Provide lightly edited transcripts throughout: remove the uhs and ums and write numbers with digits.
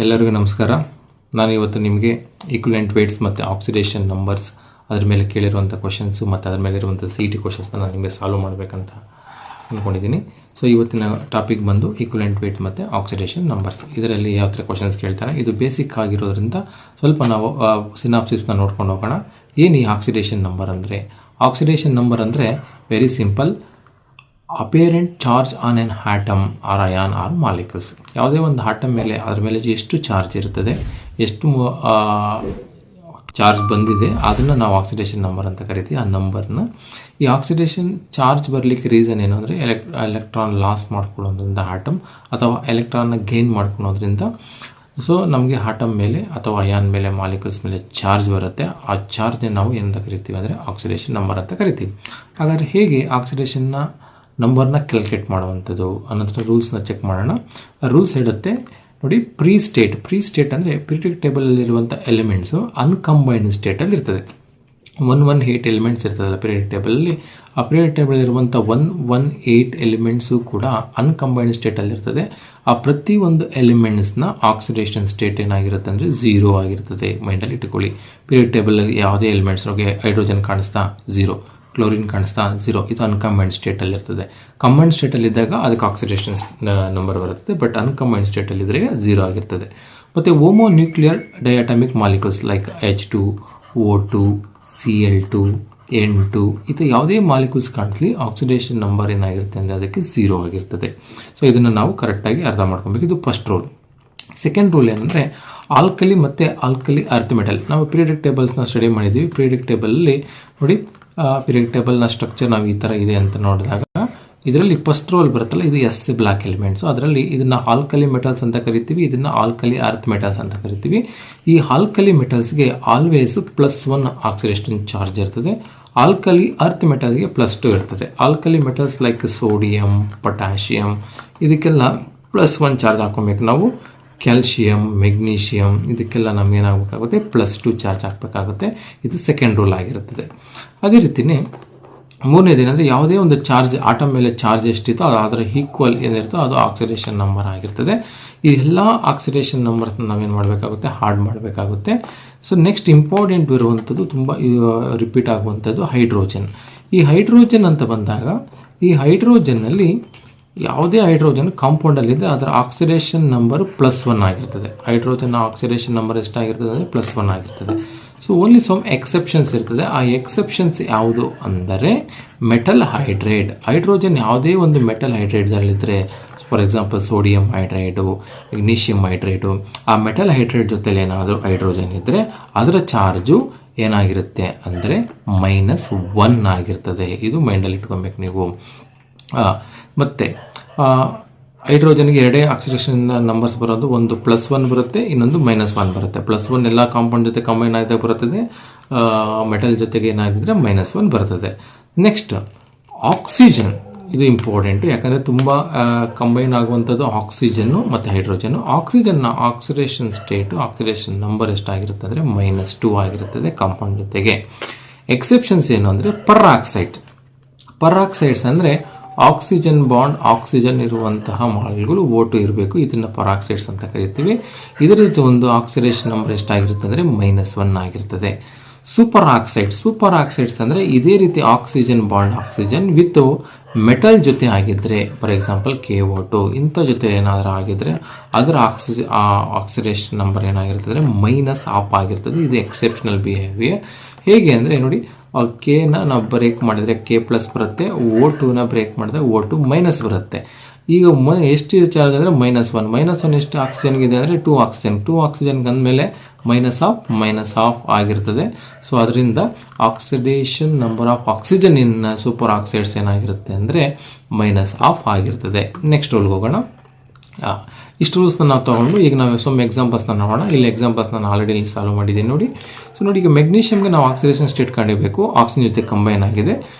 ಎಲ್ಲರಿಗೂ ನಮಸ್ಕಾರ. ನಾನು ಇವತ್ತು ನಿಮಗೆ ಈಕ್ವಲೆಂಟ್ ವೇಟ್ಸ್ ಮತ್ತು ಆಕ್ಸಿಡೇಷನ್ ನಂಬರ್ಸ್ ಅದ್ರ ಮೇಲೆ ಕೇಳಿರುವಂಥ ಕ್ವಶನ್ಸು ಮತ್ತು ಅದ್ರ ಮೇಲೆ ಇರುವಂಥ CET ಕ್ವಶನ್ಸ್ನ ನಾನು ನಿಮಗೆ ಸಾಲ್ವ್ ಮಾಡಬೇಕಂತ ಅಂದ್ಕೊಂಡಿದ್ದೀನಿ. ಸೊ ಇವತ್ತಿನ ಟಾಪಿಕ್ ಬಂದು ಈಕ್ವಲೆಂಟ್ ವೇಟ್ ಮತ್ತು ಆಕ್ಸಿಡೇಷನ್ ನಂಬರ್ಸ್. ಇದರಲ್ಲಿ ಯಾವ ಥರ ಕ್ವಶನ್ಸ್ ಕೇಳ್ತಾರೆ, ಇದು ಬೇಸಿಕ್ ಆಗಿರೋದ್ರಿಂದ ಸ್ವಲ್ಪ ನಾವು ಸಿನಾಪ್ಸಿಸ್ನ ನೋಡ್ಕೊಂಡು ಹೋಗೋಣ. ಏನು ಈ ಆಕ್ಸಿಡೇಷನ್ ನಂಬರ್ ಅಂದರೆ? ಆಕ್ಸಿಡೇಷನ್ ನಂಬರ್ ಅಂದರೆ very simple, apparent charge on an atom or ion or molecules. ಯಾವುದೇ ಒಂದು ಆಟಮ್ ಮೇಲೆ ಅದರ ಮೇಲೆ ಎಷ್ಟು ಚಾರ್ಜ್ ಇರ್ತದೆ, ಎಷ್ಟು ಚಾರ್ಜ್ ಬಂದಿದೆ, ಅದನ್ನು ನಾವು ಆಕ್ಸಿಡೇಷನ್ ನಂಬರ್ ಅಂತ ಕರಿತೀವಿ. ಆ ನಂಬರ್ನ ಈ ಆಕ್ಸಿಡೇಷನ್ ಚಾರ್ಜ್ ಬರಲಿಕ್ಕೆ ರೀಸನ್ ಏನು ಅಂದರೆ ಎಲೆಕ್ಟ್ರಾನ್ ಲಾಸ್ ಮಾಡ್ಕೊಳ್ಳೋದ್ರಿಂದ ಆಟಮ್ ಅಥವಾ ಎಲೆಕ್ಟ್ರಾನ್ನ ಗೇನ್ ಮಾಡ್ಕೊಳ್ಳೋದ್ರಿಂದ ಸೊ ನಮಗೆ ಆಟಮ್ ಮೇಲೆ ಅಥವಾ ಅಯಾನ್ ಮೇಲೆ ಮಾಲಿಕ್ಯೂಲ್ಸ್ ಮೇಲೆ ಚಾರ್ಜ್ ಬರುತ್ತೆ. ಆ ಚಾರ್ಜ್ನ ನಾವು ಏನಂತ ಕರಿತೀವಿ ಅಂದರೆ ಆಕ್ಸಿಡೇಷನ್ ನಂಬರ್ ಅಂತ ಕರಿತೀವಿ. ಹಾಗಾದರೆ ಹೇಗೆ ಆಕ್ಸಿಡೇಷನ್ನ ನಂಬರ್ನ ಕ್ಯಾಲ್ಕುಲೇಟ್ ಮಾಡುವಂಥದ್ದು ಅನ್ನೋದ್ರ ರೂಲ್ಸ್ನ ಚೆಕ್ ಮಾಡೋಣ. ರೂಲ್ಸ್ ಹೇಳುತ್ತೆ ನೋಡಿ, ಪ್ರೀ ಸ್ಟೇಟ್ ಅಂದರೆ ಪೀರಿಯಡಿಕ್ ಟೇಬಲಲ್ಲಿರುವಂಥ ಎಲಿಮೆಂಟ್ಸು ಅನ್ಕಂಬೈನ್ಡ್ ಸ್ಟೇಟಲ್ಲಿ ಇರ್ತದೆ. 118 ಎಲಿಮೆಂಟ್ಸ್ ಇರ್ತದಲ್ಲ ಪೀರಿಯಡಿಕ್ ಟೇಬಲಲ್ಲಿ, ಆ ಪೀರಿಯಡಿಕ್ ಟೇಬಲ್ ಇರುವಂಥ 118 ಎಲಿಮೆಂಟ್ಸು ಕೂಡ ಅನ್ಕಂಬೈನ್ಡ್ ಸ್ಟೇಟಲ್ಲಿ ಇರ್ತದೆ. ಆ ಪ್ರತಿಯೊಂದು ಎಲಿಮೆಂಟ್ಸ್ನ ಆಕ್ಸಿಡೇಷನ್ ಸ್ಟೇಟ್ ಏನಾಗಿರುತ್ತೆ ಅಂದರೆ 0 ಆಗಿರ್ತದೆ. ಮೈಂಡಲ್ಲಿ ಇಟ್ಕೊಳ್ಳಿ, ಪೀರಿಯಡಿಕ್ ಟೇಬಲಲ್ಲಿ ಯಾವುದೇ ಎಲಿಮೆಂಟ್ಸ್ಗೆ ಹೈಡ್ರೋಜನ್ ಕಾಣಿಸ್ತಾ 0, ಕ್ಲೋರಿನ್ ಕಾಣಿಸ್ತಾ 0, ಇದು ಅನ್ಕಂಬೈನ್ಡ್ ಸ್ಟೇಟಲ್ಲಿ ಇರ್ತದೆ. ಕಂಬೈನ್ಡ್ ಸ್ಟೇಟಲ್ಲಿ ಇದ್ದಾಗ ಅದಕ್ಕೆ ಆಕ್ಸಿಡೇಷನ್ ನಂಬರ್ ಬರುತ್ತೆ, ಬಟ್ ಅನ್ಕಂಬೈನ್ಡ್ ಸ್ಟೇಟಲ್ಲಿ ಇದ್ದರೆ 0 ಆಗಿರ್ತದೆ. ಮತ್ತು homo nuclear diatomic molecules like H2, O2, Cl2, N2 ಇದು ಯಾವುದೇ ಮಾಲಿಕ್ಯೂಲ್ಸ್ ಕಾಣಿಸ್ಲಿ, ಆಕ್ಸಿಡೇಷನ್ ನಂಬರ್ ಏನಾಗಿರುತ್ತೆ ಅಂದರೆ ಅದಕ್ಕೆ 0 ಆಗಿರ್ತದೆ. ಸೊ ಇದನ್ನು ನಾವು ಕರೆಕ್ಟಾಗಿ ಅರ್ಥ ಮಾಡ್ಕೊಬೇಕು. ಇದು ಫಸ್ಟ್ ರೂಲ್. ಸೆಕೆಂಡ್ ರೂಲ್ ಏನಂದರೆ ಆಲ್ಕಲಿ ಮತ್ತು ಆಲ್ಕಲಿ ಅರ್ತ್ ಮೆಟಲ್. ನಾವು ಪೀರಿಯಡಿಕ್ ಟೇಬಲ್ಸ್ನ ಸ್ಟಡಿ ಮಾಡಿದ್ದೀವಿ. ಪೀರಿಯಡಿಕ್ ಟೇಬಲಲ್ಲಿ ನೋಡಿ, ಪೀರಿಯಡಿಕ್ ಟೇಬಲ್ನ ಸ್ಟ್ರಕ್ಚರ್ ನಾವು ಈ ಥರ ಇದೆ ಅಂತ ನೋಡಿದಾಗ ಇದರಲ್ಲಿ ಫಸ್ಟ್ ರೋಲ್ ಬರುತ್ತಲ್ಲ, ಇದು S ಬ್ಲ್ಯಾಕ್ ಎಲಿಮೆಂಟ್ಸು. ಅದರಲ್ಲಿ ಇದನ್ನು ಆಲ್ಕಲಿ ಮೆಟಲ್ಸ್ ಅಂತ ಕರಿತೀವಿ, ಇದನ್ನು ಆಲ್ಕಲಿ ಅರ್ತ್ ಮೆಟಲ್ಸ್ ಅಂತ ಕರಿತೀವಿ. ಈ ಆಲ್ಕಲಿ ಮೆಟಲ್ಸ್ಗೆ ಆಲ್ವೇಸ್ +1 ಆಕ್ಸಿಡೇಷನ್ ಚಾರ್ಜ್ ಇರ್ತದೆ. ಆಲ್ಕಲಿ ಅರ್ತ್ ಮೆಟಲ್ಗೆ +2 ಇರ್ತದೆ. Alkali metals like sodium, potassium ಇದಕ್ಕೆಲ್ಲ +1 ಚಾರ್ಜ್ ಹಾಕೊಬೇಕು ನಾವು. ಕ್ಯಾಲ್ಶಿಯಂ, ಮೆಗ್ನೀಷಿಯಂ ಇದಕ್ಕೆಲ್ಲ ನಮಗೇನಾಗಬೇಕಾಗುತ್ತೆ +2 ಚಾರ್ಜ್ ಹಾಕಬೇಕಾಗುತ್ತೆ. ಇದು ಸೆಕೆಂಡ್ ರೂಲ್ ಆಗಿರುತ್ತದೆ. ಅದೇ ರೀತಿಯೇ ಮೂರನೇದೇನೆಂದರೆ ಯಾವುದೇ ಒಂದು ಚಾರ್ಜ್ ಆಟಮ್ ಮೇಲೆ ಚಾರ್ಜ್ ಎಷ್ಟಿತ್ತೋ ಅದರ ಈಕ್ವಲ್ ಏನಿರುತ್ತೋ ಅದು ಆಕ್ಸಿಡೇಷನ್ ನಂಬರ್ ಆಗಿರ್ತದೆ. ಈ ಎಲ್ಲ ಆಕ್ಸಿಡೇಷನ್ ನಂಬರ್ಸ್ನ ನಾವೇನು ಮಾಡಬೇಕಾಗುತ್ತೆ, ಹಾರ್ಡ್ ಮಾಡಬೇಕಾಗುತ್ತೆ. ಸೊ ನೆಕ್ಸ್ಟ್ ಇಂಪಾರ್ಟೆಂಟ್ ಇರುವಂಥದ್ದು, ತುಂಬ ರಿಪೀಟ್ ಆಗುವಂಥದ್ದು ಹೈಡ್ರೋಜನ್. ಈ ಹೈಡ್ರೋಜನ್ ಅಂತ ಬಂದಾಗ ಈ ಹೈಡ್ರೋಜನ್ನಲ್ಲಿ ಯಾವುದೇ ಹೈಡ್ರೋಜನ್ ಕಾಂಪೌಂಡಲ್ಲಿದ್ದರೆ ಅದರ ಆಕ್ಸಿಡೇಷನ್ ನಂಬರ್ +1 ಆಗಿರ್ತದೆ. ಹೈಡ್ರೋಜನ್ ಆಕ್ಸಿಡೇಷನ್ ನಂಬರ್ ಎಷ್ಟಾಗಿರ್ತದೆ ಅಂದರೆ +1 ಆಗಿರ್ತದೆ. ಸೊ ಓನ್ಲಿ ಸಮ್ ಎಕ್ಸೆಪ್ಷನ್ಸ್ ಇರ್ತದೆ. ಆ ಎಕ್ಸೆಪ್ಷನ್ಸ್ ಯಾವುದು ಅಂದರೆ ಮೆಟಲ್ ಹೈಡ್ರೈಡ್. ಹೈಡ್ರೋಜನ್ ಯಾವುದೇ ಒಂದು ಮೆಟಲ್ ಹೈಡ್ರೈಡ್ದಲ್ಲಿದ್ದರೆ, for example sodium hydride, magnesium hydride, ಆ ಮೆಟಲ್ ಹೈಡ್ರೈಡ್ ಜೊತೆಲಿ ಏನಾದರೂ ಹೈಡ್ರೋಜನ್ ಇದ್ದರೆ ಅದರ ಚಾರ್ಜು ಏನಾಗಿರುತ್ತೆ ಅಂದರೆ -1 ಆಗಿರ್ತದೆ. ಇದು ಮೈಂಡಲ್ಲಿ ಇಟ್ಕೊಬೇಕು ನೀವು. ಮತ್ತು ಹೈಡ್ರೋಜನ್ಗೆ ಎರಡೇ ಆಕ್ಸಿಡೇಷನ್ ನಂಬರ್ಸ್ ಬರೋದು, ಒಂದು +1 ಬರುತ್ತೆ, ಇನ್ನೊಂದು -1 ಬರುತ್ತೆ. +1 ಎಲ್ಲ ಕಾಂಪೌಂಡ್ ಜೊತೆ ಕಂಬೈನ್ ಆಗಿದಾಗ ಬರುತ್ತದೆ, ಮೆಟಲ್ ಜೊತೆಗೆ ಏನಾಗಿದ್ರೆ -1 ಬರ್ತದೆ. ನೆಕ್ಸ್ಟ್ ಆಕ್ಸಿಜನ್, ಇದು ಇಂಪಾರ್ಟೆಂಟು, ಯಾಕಂದರೆ ತುಂಬ ಕಂಬೈನ್ ಆಗುವಂಥದ್ದು ಆಕ್ಸಿಜನ್ನು ಮತ್ತು ಹೈಡ್ರೋಜನ್ನು. ಆಕ್ಸಿಜನ್ನ ಆಕ್ಸಿಡೇಷನ್ ಸ್ಟೇಟು, ಆಕ್ಸಿಡೇಷನ್ ನಂಬರ್ ಎಷ್ಟಾಗಿರುತ್ತೆ ಅಂದರೆ -2 ಆಗಿರುತ್ತದೆ ಕಾಂಪೌಂಡ್ ಜೊತೆಗೆ. ಎಕ್ಸೆಪ್ಷನ್ಸ್ ಏನು ಅಂದರೆ ಪರಾಕ್ಸೈಡ್ಸ್ ಅಂದರೆ ಆಕ್ಸಿಜನ್ ಬಾಂಡ್, ಆಕ್ಸಿಜನ್ ಇರುವಂತಹ ಮಾಲಿಕ್ಯೂಲ್ O2 ಇರಬೇಕು. ಇದನ್ನು ಪರಾಕ್ಸೈಡ್ಸ್ ಅಂತ ಕರಿತೀವಿ. ಇದರ ಒಂದು ಆಕ್ಸಿಡೇಷನ್ ನಂಬರ್ ಎಷ್ಟಾಗಿರುತ್ತೆ ಅಂದರೆ -1 ಆಗಿರ್ತದೆ. ಸೂಪರ್ ಆಕ್ಸೈಡ್ಸ್ ಅಂದರೆ ಇದೇ ರೀತಿ oxygen bond oxygen with metal ಜೊತೆ ಆಗಿದ್ದರೆ, ಫಾರ್ ಎಕ್ಸಾಂಪಲ್ KO2 ಇಂಥ ಜೊತೆ ಏನಾದರೂ ಆಗಿದ್ದರೆ ಅದರ ಆಕ್ಸಿಡೇಷನ್ ನಂಬರ್ ಏನಾಗಿರ್ತದೆ -1/2 ಆಗಿರ್ತದೆ. ಇದು ಎಕ್ಸೆಪ್ಷನಲ್ ಬಿಹೇವಿಯರ್. ಹೇಗೆ ಅಂದರೆ ನೋಡಿ, ಕೆನ ನಾವು ಬ್ರೇಕ್ ಮಾಡಿದರೆ K+ ಬರುತ್ತೆ, O2ನ ಬ್ರೇಕ್ ಮಾಡಿದ್ರೆ O2 ಮೈನಸ್ ಬರುತ್ತೆ. ಈಗ ಎಷ್ಟು ಚಾರ್ಜ್ ಅಂದರೆ -1 ಎಷ್ಟು ಆಕ್ಸಿಜನ್ಗಿದೆ ಅಂದರೆ 2 ಆಕ್ಸಿಜನ್ಗೆ ಅಂದಮೇಲೆ -1/2 ಆಗಿರ್ತದೆ. ಸೊ ಅದರಿಂದ oxidation number of oxygen in super oxides ಏನಾಗಿರುತ್ತೆ ಅಂದರೆ -1/2 ಆಗಿರ್ತದೆ. ನೆಕ್ಸ್ಟ್ ರೂಲ್ಗೆ ಹೋಗೋಣ. ಇಷ್ಟು ರೂಲ್ಸ್ನ ನಾವು ತೊಗೊಂಡು ಈಗ ನಾವು ಸಮ್ ಎಕ್ಸಾಂಪಲ್ಸ್ನ ನೋಡೋಣ. ಇಲ್ಲಿ ಎಕ್ಸಾಂಪಲ್ಸ್ ನಾನು ಆಲ್ರೆಡಿ ಸಾಲ್ವ್ ಮಾಡಿದ್ದೀನಿ ನೋಡಿ. ಸೊ ನೋಡಿ, ಈಗ ಮೆಗ್ನೀಷಿಯಮ್ಗೆ ನಾವು ಆಕ್ಸಿಡೇಷನ್ ಸ್ಟೇಟ್ ಕಂಡಿಬೇಕು, ಆಕ್ಸಿಜನ್ ಜೊತೆ ಕಂಬೈನ್ ಆಗಿದೆ.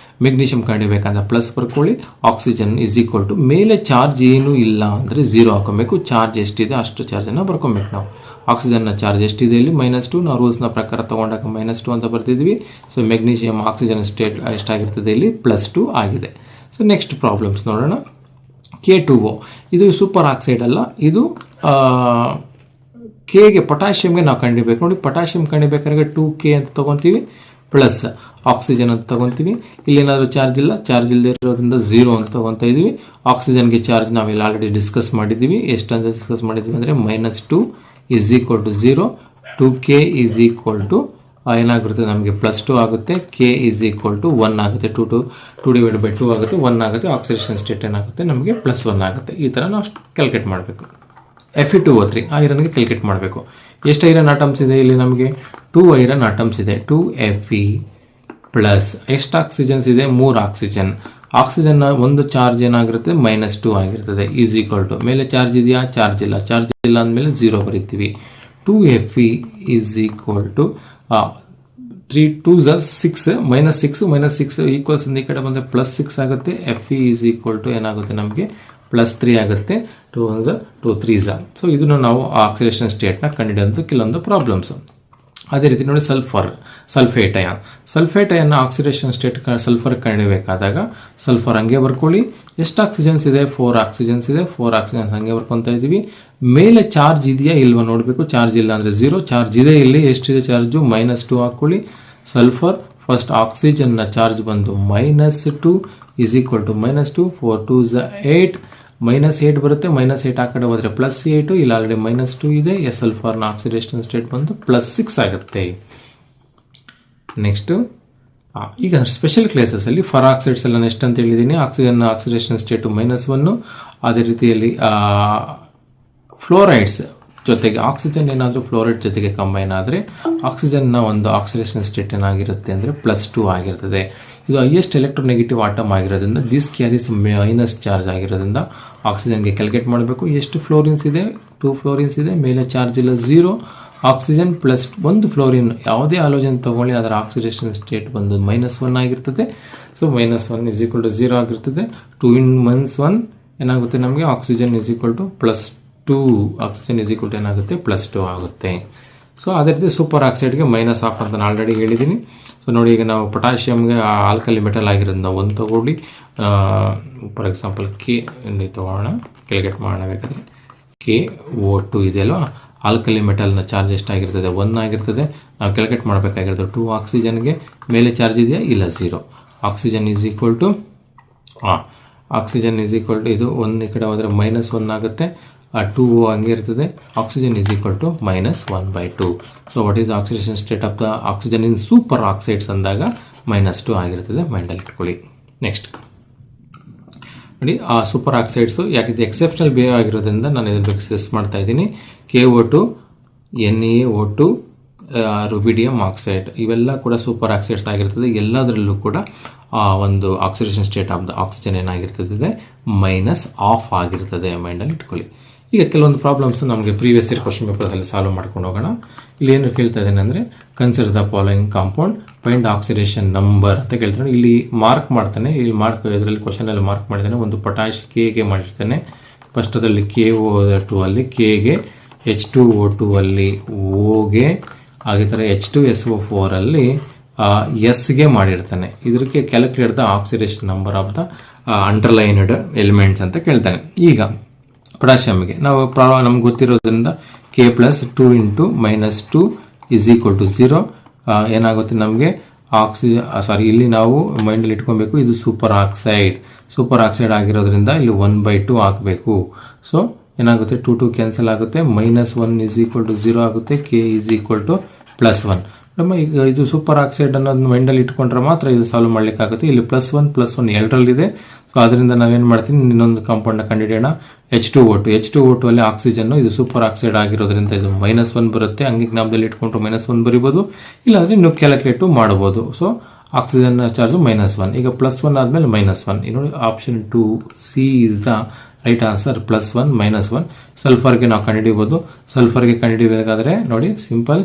ಮೆಗ್ನೀಷಿಯಮ್ ಕಂಡಿಬೇಕಂದ್ರೆ ಪ್ಲಸ್ ಬರ್ಕೊಳ್ಳಿ. ಆಕ್ಸಿಜನ್ = ಮೇಲೆ ಚಾರ್ಜ್ ಏನೂ ಇಲ್ಲ ಅಂದರೆ 0 ಹಾಕೊಬೇಕು. ಚಾರ್ಜ್ ಎಷ್ಟಿದೆ ಅಷ್ಟು ಚಾರ್ಜನ್ನು ಬರ್ಕೊಬೇಕು ನಾವು. ಆಕ್ಸಿಜನ್ನ ಚಾರ್ಜ್ ಎಷ್ಟಿದೆ ಇಲ್ಲಿ -2, ನಾವು ರೂಲ್ಸ್ನ ಪ್ರಕಾರ ತೊಗೊಂಡಾಗ -2 ಅಂತ ಬರ್ತಿದ್ವಿ. ಸೊ ಮೆಗ್ನೀಷಿಯಮ್ ಆಕ್ಸಿಜನ್ ಸ್ಟೇಟ್ ಎಷ್ಟಾಗಿರ್ತದೆ ಇಲ್ಲಿ +2 ಆಗಿದೆ. ಸೊ ನೆಕ್ಸ್ಟ್ ಪ್ರಾಬ್ಲಮ್ಸ್ ನೋಡೋಣ. K2O ಇದು ಸೂಪರ್ ಆಕ್ಸೈಡ್ ಅಲ್ಲ, ಇದು ಕೆಗೆ ಪೊಟ್ಯಾಷಿಯಮ್ಗೆ ನಾವು ಕಂಡಿಬೇಕು. ನೋಡಿ ಪೊಟ್ಯಾಷಿಯಂ ಕಂಡಿಬೇಕಾದ್ರೆ 2K ಅಂತ ತಗೊಂತೀವಿ, ಪ್ಲಸ್ ಆಕ್ಸಿಜನ್ ಅಂತ ತಗೊಂತೀವಿ. ಇಲ್ಲೇನಾದರೂ ಚಾರ್ಜ್ ಇಲ್ಲ, ಚಾರ್ಜ್ ಇಲ್ಲದೆ ಇರೋದ್ರಿಂದ 0 ಅಂತ ತಗೊತಾ ಇದೀವಿ. ಆಕ್ಸಿಜನ್ಗೆ ಚಾರ್ಜ್ ನಾವೆಲ್ಲ ಆಲ್ರೆಡಿ ಡಿಸ್ಕಸ್ ಮಾಡಿದ್ದೀವಿ. ಎಷ್ಟಂತ ಡಿಸ್ಕಸ್ ಮಾಡಿದ್ದೀವಿ ಅಂದರೆ -2 is equal to 0, 2K is equal to ಏನಾಗಿರುತ್ತೆ ನಮಗೆ +2 ಆಗುತ್ತೆ, K ಈಸ್ ಈಕ್ವಲ್ ಟು 1 ಆಗುತ್ತೆ, 2 ಡಿವೈಡ್ ಬೈ 2 ಆಗುತ್ತೆ, 1 ಆಗುತ್ತೆ. ಆಕ್ಸಿಡೇಷನ್ ಸ್ಟೇಟ್ ಏನಾಗುತ್ತೆ ನಮಗೆ +1 ಆಗುತ್ತೆ. ಈ ಥರ ನಾವು ಕ್ಯಾಲ್ಕುಲೇಟ್ ಮಾಡಬೇಕು. Fe2O3 ಐರನ್ಗೆ ಕ್ಯಾಲ್ಕುಲೇಟ್ ಮಾಡಬೇಕು. ಎಷ್ಟು ಐರನ್ ಆಟಮ್ಸ್ ಇದೆ ಇಲ್ಲಿ ನಮಗೆ? 2 ಐರನ್ ಆಟಮ್ಸ್ ಇದೆ. 2Fe ಪ್ಲಸ್ ಎಷ್ಟು ಆಕ್ಸಿಜನ್ಸ್ ಇದೆ? 3 ಆಕ್ಸಿಜನ್. ಆಕ್ಸಿಜನ್ ಒಂದು ಚಾರ್ಜ್ ಏನಾಗಿರುತ್ತೆ? -2 ಆಗಿರ್ತದೆ. ಈಸ್ ಈಕ್ವಲ್ ಟು ಮೇಲೆ ಚಾರ್ಜ್ ಇದೆಯಾ? ಚಾರ್ಜ್ ಇಲ್ಲ. ಚಾರ್ಜ್ ಇಲ್ಲ ಅಂದಮೇಲೆ 0 ಬರೀತೀವಿ. 2Fe is equal to 3 2s 6 -6 equals ಈ ಕಡೆ ಬಂದರೆ +6 ಆಗುತ್ತೆ. Fe ಈಸ್ ಈಕ್ವಲ್ ಟು ಏನಾಗುತ್ತೆ ನಮಗೆ? +3 ಆಗುತ್ತೆ. 2 1s 2 3s. ಸೊ ಇದನ್ನು ನಾವು ಆಕ್ಸಿಡೇಷನ್ ಸ್ಟೇಟ್ನ ಕಂಡುಹಿಡಿಯುವಂಥ ಕೆಲವೊಂದು ಪ್ರಾಬ್ಲಮ್ಸ್. ಅದೇ ರೀತಿ ನೋಡಿ sulphate ion oxidation state sulphur ಕಂಡುಹಿಡಿಯಬೇಕಾದಾಗ ಸಲ್ಫರ್ ಹಂಗೆ ಬರ್ಕೊಳ್ಳಿ. ಎಷ್ಟು ಆಕ್ಸಿಜನ್ಸ್ ಇದೆ? 4 ಆಕ್ಸಿಜನ್ಸ್ ಇದೆ. 4 ಆಕ್ಸಿಜನ್ಸ್ ಹಂಗೆ ಬರ್ಕೊತಾ ಇದೀವಿ. ಮೇಲೆ ಚಾರ್ಜ್ ಇದೆಯಾ ಇಲ್ವಾ ನೋಡಬೇಕು. ಚಾರ್ಜ್ ಇಲ್ಲ ಅಂದರೆ 0, ಚಾರ್ಜ್ ಇದೆ. ಇಲ್ಲಿ ಎಷ್ಟಿದೆ ಚಾರ್ಜು? -2 ಹಾಕೊಳ್ಳಿ. ಸಲ್ಫರ್ ಫಸ್ಟ್ ಆಕ್ಸಿಜನ್ನ ಚಾರ್ಜ್ ಬಂದು -2 ಈಸ್ ಈಕ್ವಲ್ ಟು -2 4 2s 8 -8 ಬರುತ್ತೆ. -8 ಆ ಕಡೆ ಹೋದರೆ +8, ಇಲ್ಲ ಆಲ್ರೆಡಿ -2 ಇದೆ. ಸಲ್ಫರ್ನ ಆಕ್ಸಿಡೇಷನ್ ಸ್ಟೇಟ್ ಬಂದು +6 ಆಗುತ್ತೆ. ನೆಕ್ಸ್ಟ್ ಈಗ ಸ್ಪೆಷಲ್ ಕ್ಲೇಸಸ್ ಅಲ್ಲಿ ಫರ್ ಆಕ್ಸೈಡ್ಸ್ ಎಲ್ಲ ಎಷ್ಟು ಅಂತ ಹೇಳಿದ್ದೀನಿ. Oxygen oxidation state -1. ಅದೇ ರೀತಿಯಲ್ಲಿ ಫ್ಲೋರೈಡ್ಸ್ ಜೊತೆಗೆ ಆಕ್ಸಿಜನ್ ಏನಾದರೂ ಫ್ಲೋರೈಡ್ ಜೊತೆಗೆ ಕಂಬೈನ್ ಆದರೆ ಆಕ್ಸಿಜನ್ನ ಒಂದು ಆಕ್ಸಿಡೇಷನ್ ಸ್ಟೇಟ್ ಏನಾಗಿರುತ್ತೆ ಅಂದರೆ +2 ಆಗಿರ್ತದೆ. ಇದು ಹೈಯೆಸ್ಟ್ ಎಲೆಕ್ಟ್ರೋನೆಗೆಟಿವ್ ಆಟಮ್ ಆಗಿರೋದ್ರಿಂದ ದಿಸ್ ಕ್ಯಾರೀಸ್ ಮೈನಸ್ ಚಾರ್ಜ್ ಆಗಿರೋದ್ರಿಂದ ಆಕ್ಸಿಜನ್ಗೆ ಕ್ಯಾಲ್ಕುಲೇಟ್ ಮಾಡಬೇಕು. ಎಷ್ಟು ಫ್ಲೋರಿನ್ಸ್ ಇದೆ? 2 ಫ್ಲೋರಿನ್ಸ್ ಇದೆ. ಮೇಲೆ ಚಾರ್ಜ್ ಇಲ್ಲ 0. ಆಕ್ಸಿಜನ್ ಪ್ಲಸ್ 1 ಫ್ಲೋರಿನ್ ಯಾವುದೇ ಆಲೋಜನ್ ತಗೊಳ್ಳಿ ಅದರ ಆಕ್ಸಿಡೇಷನ್ ಸ್ಟೇಟ್ ಬಂದು -1 ಆಗಿರ್ತದೆ. ಸೊ -1 ಇಸ್ ಈಕ್ವಲ್ ಟು 0 ಆಗಿರ್ತದೆ. 2 × -1 ಏನಾಗುತ್ತೆ ನಮಗೆ? Oxygen is equal to +2. Oxygen is equal to ಏನಾಗುತ್ತೆ? +2 ಆಗುತ್ತೆ. ಸೊ ಅದೇ ರೀತಿ ಸೂಪರ್ ಆಕ್ಸೈಡ್ಗೆ -1 ಅಂತ ನಾನು ಆಲ್ರೆಡಿ ಹೇಳಿದ್ದೀನಿ. ಸೊ ನೋಡಿ ಈಗ ನಾವು ಪೊಟ್ಯಾಷಿಯಮ್ಗೆ ಆಲ್ಕಲಿ ಮೆಟಲ್ ಆಗಿರೋದ್ರಿಂದ 1 ತಗೊಳ್ಳಿ. ಫಾರ್ ಎಕ್ಸಾಂಪಲ್ K ತಗೋಣ, ಕ್ಯಾಲ್ಕುಲೇಟ್ ಮಾಡೋಣ ಬೇಕಾದರೆ. KO2 ಇದೆಯಲ್ವಾ, ಆಲ್ಕಲಿ ಮೆಟಲ್ನ ಚಾರ್ಜ್ ಎಷ್ಟಾಗಿರ್ತದೆ? 1 ಆಗಿರ್ತದೆ. ನಾವು ಕ್ಯಾಲ್ಕುಲೇಟ್ ಮಾಡಬೇಕಾಗಿರೋದು 2 ಆಕ್ಸಿಜನ್ಗೆ ಮೇಲೆ ಚಾರ್ಜ್ ಇದೆಯಾ? ಇಲ್ಲ 0. ಆಕ್ಸಿಜನ್ ಈಸ್ ಈಕ್ವಲ್ ಟು ಇದು 1 ಈ ಕಡೆ ಹೋದರೆ -1 ಆಗುತ್ತೆ. 2 ಹಂಗೆ ಇರ್ತದೆ. Oxygen is equal to -1/2. So what is oxidation state of the oxygen in super oxides ಅಂದಾಗ -2 ಆಗಿರ್ತದೆ. ಮೈಂಡಲ್ಲಿ ಇಟ್ಕೊಳ್ಳಿ. ನೆಕ್ಸ್ಟ್ ನೋಡಿ ಆ ಸೂಪರ್ ಆಕ್ಸೈಡ್ಸು ಯಾಕಿದೆ ಎಕ್ಸೆಪ್ಷನಲ್ ಬಿಹೇವ್ ಆಗಿರೋದ್ರಿಂದ ನಾನು ಇದನ್ನು ಡಿಸ್ಕಸ್ ಮಾಡ್ತಾ ಇದ್ದೀನಿ. KO2, NaO2, ರುಬಿಡಿಯಂ ಆಕ್ಸೈಡ್ ಇವೆಲ್ಲ ಕೂಡ ಸೂಪರ್ ಆಕ್ಸೈಡ್ಸ್ ಆಗಿರ್ತದೆ. ಎಲ್ಲದರಲ್ಲೂ ಕೂಡ ಒಂದು oxidation state of the oxygen ಏನಾಗಿರ್ತದೆ? -1/2 ಆಗಿರ್ತದೆ. ಮೈಂಡಲ್ಲಿ ಇಟ್ಕೊಳ್ಳಿ. ಈಗ ಕೆಲವೊಂದು ಪ್ರಾಬ್ಲಮ್ಸ್ ನಮಗೆ ಪ್ರೀವಿಯಸ್ ಇಯರ್ ಕ್ವಶನ್ ಪೇಪರ್ಸಲ್ಲಿ ಸಾಲ್ವ್ ಮಾಡ್ಕೊಂಡು ಹೋಗೋಣ. ಇಲ್ಲಿ ಏನು ಕೇಳ್ತಾ ಇದ್ದೇನೆ ಅಂದರೆ consider the following compound, find oxidation number ಅಂತ ಕೇಳ್ತಾನೆ. ಇಲ್ಲಿ ಮಾರ್ಕ್ ಮಾಡ್ತಾನೆ. ಇಲ್ಲಿ ಮಾರ್ಕ್ ಇದರಲ್ಲಿ ಕ್ವಶನಲ್ಲಿ ಮಾರ್ಕ್ ಮಾಡಿದ್ದಾನೆ. ಒಂದು ಪೊಟ್ಯಾಷ್ Kಗೆ ಮಾಡಿರ್ತಾನೆ. ಫಸ್ಟದಲ್ಲಿ KO2 ಅಲ್ಲಿ Kಗೆ, H2O2 ಅಲ್ಲಿ Oಗೆ, ಹಾಗೆ ಥರ H2SO4 ಅಲ್ಲಿ Sಗೆ ಮಾಡಿರ್ತಾನೆ. ಇದಕ್ಕೆ calculate the oxidation number of the underlined elements ಅಂತ ಕೇಳ್ತಾನೆ. ಈಗ ಪೊಟ್ಯಾಷಿಯಮ್ಗೆ ನಾವು ನಮ್ಗೆ ಗೊತ್ತಿರೋದ್ರಿಂದ K + 2 × -2 ಇಸ್ ಈಕ್ವಲ್ ಟು 0 ಏನಾಗುತ್ತೆ ನಮಗೆ? ಇಲ್ಲಿ ನಾವು ಮೈಂಡಲ್ಲಿ ಇಟ್ಕೊಬೇಕು. ಇದು ಸೂಪರ್ ಆಕ್ಸೈಡ್ ಆಗಿರೋದ್ರಿಂದ ಇಲ್ಲಿ 1/2 ಹಾಕಬೇಕು. ಸೊ ಏನಾಗುತ್ತೆ? 2 2 ಕ್ಯಾನ್ಸಲ್ ಆಗುತ್ತೆ. -1 ಇಸ್ ಈಕ್ವಲ್ ಟು 0 ಆಗುತ್ತೆ. K is equal to +1. ನಮ್ಮ ಈಗ ಇದು ಸೂಪರ್ ಆಕ್ಸೈಡ್ ಅನ್ನೋದನ್ನ ಮೈಂಡಲ್ಲಿ ಇಟ್ಕೊಂಡ್ರೆ ಮಾತ್ರ ಇದು ಸಾಲ್ವ್ ಮಾಡ್ಲಿಕ್ಕಾಗುತ್ತೆ. ಇಲ್ಲಿ +1 ಎರಡರಲ್ಲಿದೆ. ಸೊ ಅದರಿಂದ ನಾವೇನು ಮಾಡ್ತೀನಿ? ಇನ್ನೊಂದು ಕಾಂಪೌಂಡ್ನ ಕಂಡುಹಿಡಿಯೋಣ. H2O2 ಅಲ್ಲಿ ಆಕ್ಸಿಜನ್, ಇದು ಸೂಪರ್ ಆಕ್ಸೈಡ್ ಆಗಿರೋದ್ರಿಂದ ಇದು -1 ಬರುತ್ತೆ. ಹಂಗೆ ಜ್ಞಾಪಕದಲ್ಲಿ ಇಟ್ಕೊಂಡ್ರೆ -1 ಬರಿಬೋದು, ಇಲ್ಲಾಂದ್ರೆ ನೀವು ಕ್ಯಾಲ್ಕುಲೇಟ್ ಮಾಡಬಹುದು. So oxygen charge -1. ಈಗ +1 ಆದ್ಮೇಲೆ -1. ನೋಡಿ option 2C is the right answer. +1 -1. ಸಲ್ಫರ್ಗೆ ನಾವು ಕಂಡುಹಿಡಿಯಬಹುದು. ಸಲ್ಫರ್ಗೆ ಕಂಡುಹಿಡಿಯಬೇಕಾದ್ರೆ ನೋಡಿ ಸಿಂಪಲ್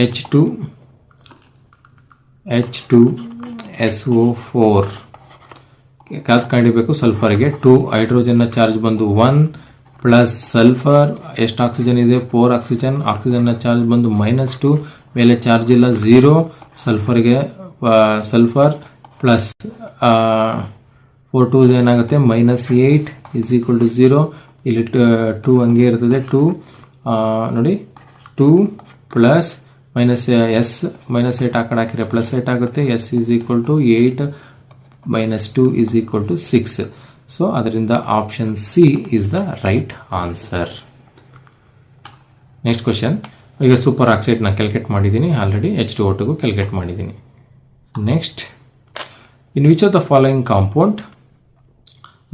H2SO4 ಕಂಡುಹಿಡಿಯಬೇಕು. ಸಲ್ಫರ್ಗೆ 2 ಹೈಡ್ರೋಜನ್ನ ಚಾರ್ಜ್ ಬಂದು 1 ಪ್ಲಸ್ ಸಲ್ಫರ್ ಎಷ್ಟು ಆಕ್ಸಿಜನ್ ಇದೆ? 4 ಆಕ್ಸಿಜನ್. ಆಕ್ಸಿಜನ್ನ ಚಾರ್ಜ್ ಬಂದು -2, ಮೇಲೆ ಚಾರ್ಜ್ ಇಲ್ಲ 0. ಸಲ್ಫರ್ಗೆ ಸಲ್ಫರ್ ಪ್ಲಸ್ 4 2 ಏನಾಗುತ್ತೆ? -8 ಇಸ್ ಈಕ್ವಲ್ ಟು 0. ಇಲ್ಲಿ 2 ಹಂಗೆ ಇರ್ತದೆ. 2 ನೋಡಿ 2 ಪ್ಲಸ್ ಮೈನಸ್ ಎಸ್ ಮೈನಸ್ 8 ಆ ಕಡೆ ಹಾಕಿದ್ರೆ ಪ್ಲಸ್ 8 ಆಗುತ್ತೆ. S is equal to 8 minus 2 is equal to 6. So ಅದರಿಂದ option C is the right answer. Next question. ಈಗ ಸೂಪರ್ ಆಕ್ಸೈಡ್ ನಾನು ಕ್ಯಾಲ್ಕುಲೇಟ್ ಮಾಡಿದ್ದೀನಿ ಆಲ್ರೆಡಿ. H2O2 ಕ್ಯಾಲ್ಕುಲೇಟ್ ಮಾಡಿದ್ದೀನಿ. Next, in which of the following compound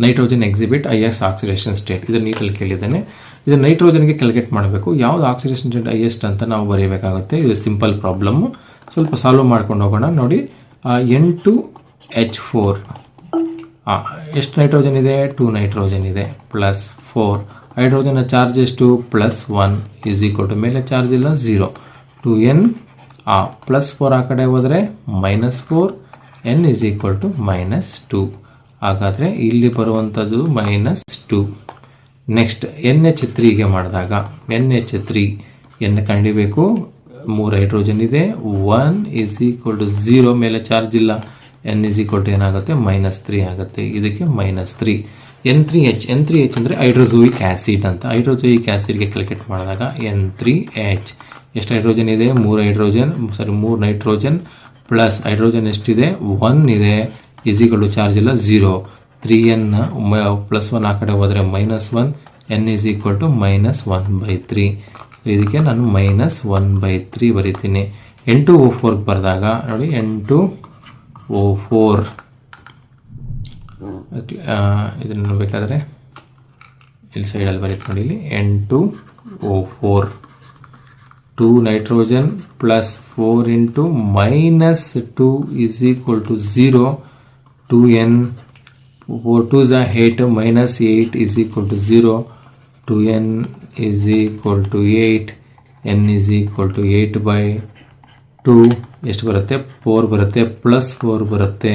nitrogen exhibit highest oxidation state? ಇದು ನೀಟಲ್ಲಿ ಕೇಳಿದ್ದೇನೆ. ಇದು ನೈಟ್ರೋಜನ್ಗೆ calculate ಮಾಡಬೇಕು. ಯಾವ್ದು ಆಕ್ಸಿಡೇಷನ್ ಸ್ಟೇಟ್ ಹೈಯೆಸ್ಟ್ ಅಂತ ನಾವು ಬರೀಬೇಕಾಗುತ್ತೆ. ಇದು ಸಿಂಪಲ್ ಪ್ರಾಬ್ಲಮ್ಮು, ಸ್ವಲ್ಪ ಸಾಲ್ವ್ ಮಾಡ್ಕೊಂಡು ಹೋಗೋಣ. ನೋಡಿ, N2H4 ಎಷ್ಟು ನೈಟ್ರೋಜನ್ ಇದೆ? 2 ನೈಟ್ರೋಜನ್ ಇದೆ. ಪ್ಲಸ್ 4 ಹೈಡ್ರೋಜನ್ ಚಾರ್ಜ್ ಎಷ್ಟು? ಪ್ಲಸ್ 1 ಈಸ್ ಈಕ್ವಲ್ ಟು ಮೇಲೆ ಚಾರ್ಜ್ ಇಲ್ಲ 0 2n ಪ್ಲಸ್ 4 ಆ ಕಡೆ ಹೋದರೆ minus 4 n is equal to minus 2. ಹಾಗಾದರೆ ಇಲ್ಲಿ ಬರುವಂಥದ್ದು ಮೈನಸ್ 2. ನೆಕ್ಸ್ಟ್ NH3ಗೆ ಮಾಡಿದಾಗ NH3 ಎನ್ ಕಂಡಿಬೇಕು. 3 ಹೈಡ್ರೋಜನ್ ಇದೆ. 1 ಈಸ್ ಈಕ್ವಲ್ ಟು 0 ಮೇಲೆ ಚಾರ್ಜ್ ಇಲ್ಲ. n ಈಸ್ ಈಕ್ವಲ್ ಟು ಏನಾಗುತ್ತೆ? ಮೈನಸ್ 3 ಆಗುತ್ತೆ. ಇದಕ್ಕೆ ಮೈನಸ್ 3. N3H ಅಂದರೆ ಹೈಡ್ರೋಜೋಯಿಕ್ ಆಸಿಡ್ ಅಂತ. ಹೈಡ್ರೋಜೋಯಿಕ್ ಆಸಿಡ್ಗೆ ಕ್ಯಾಲ್ಕುಲೇಟ್ ಮಾಡಿದಾಗ N3H ಎಷ್ಟು ಹೈಡ್ರೋಜನ್ ಇದೆ? 3 ನೈಟ್ರೋಜನ್ ಪ್ಲಸ್ ಹೈಡ್ರೋಜನ್ ಎಷ್ಟಿದೆ? 1 ಇದೆ. ಈಸ್ ಈಕ್ವಲ್ ಟು ಚಾರ್ಜ್ ಇಲ್ಲ 0 3n ಪ್ಲಸ್ 1 ಆ ಕಡೆ ಹೋದರೆ minus 1 n is equal to minus 1/3. ಇದಕ್ಕೆ ನಾನು ಮೈನಸ್ 1/3 ಬರೀತೀನಿ. N2O4 ಬರೆದಾಗ ನೋಡಿ, N2O4 ಇದನ್ನು ಬೇಕಾದರೆ ಇಲ್ಲಿ ಸೈಡಲ್ಲಿ ಬರೀತೀನಿ ನೋಡಿ. ಇಲ್ಲಿ N2O4 2 nitrogen plus 4 into minus 2 is equal to 0 2n 4 2s 8 minus 8 is equal to 0 2n is equal to 8 n is equal to 8 by 2 ಎಷ್ಟು ಬರುತ್ತೆ? 4 ಬರುತ್ತೆ. ಪ್ಲಸ್ 4 ಬರುತ್ತೆ.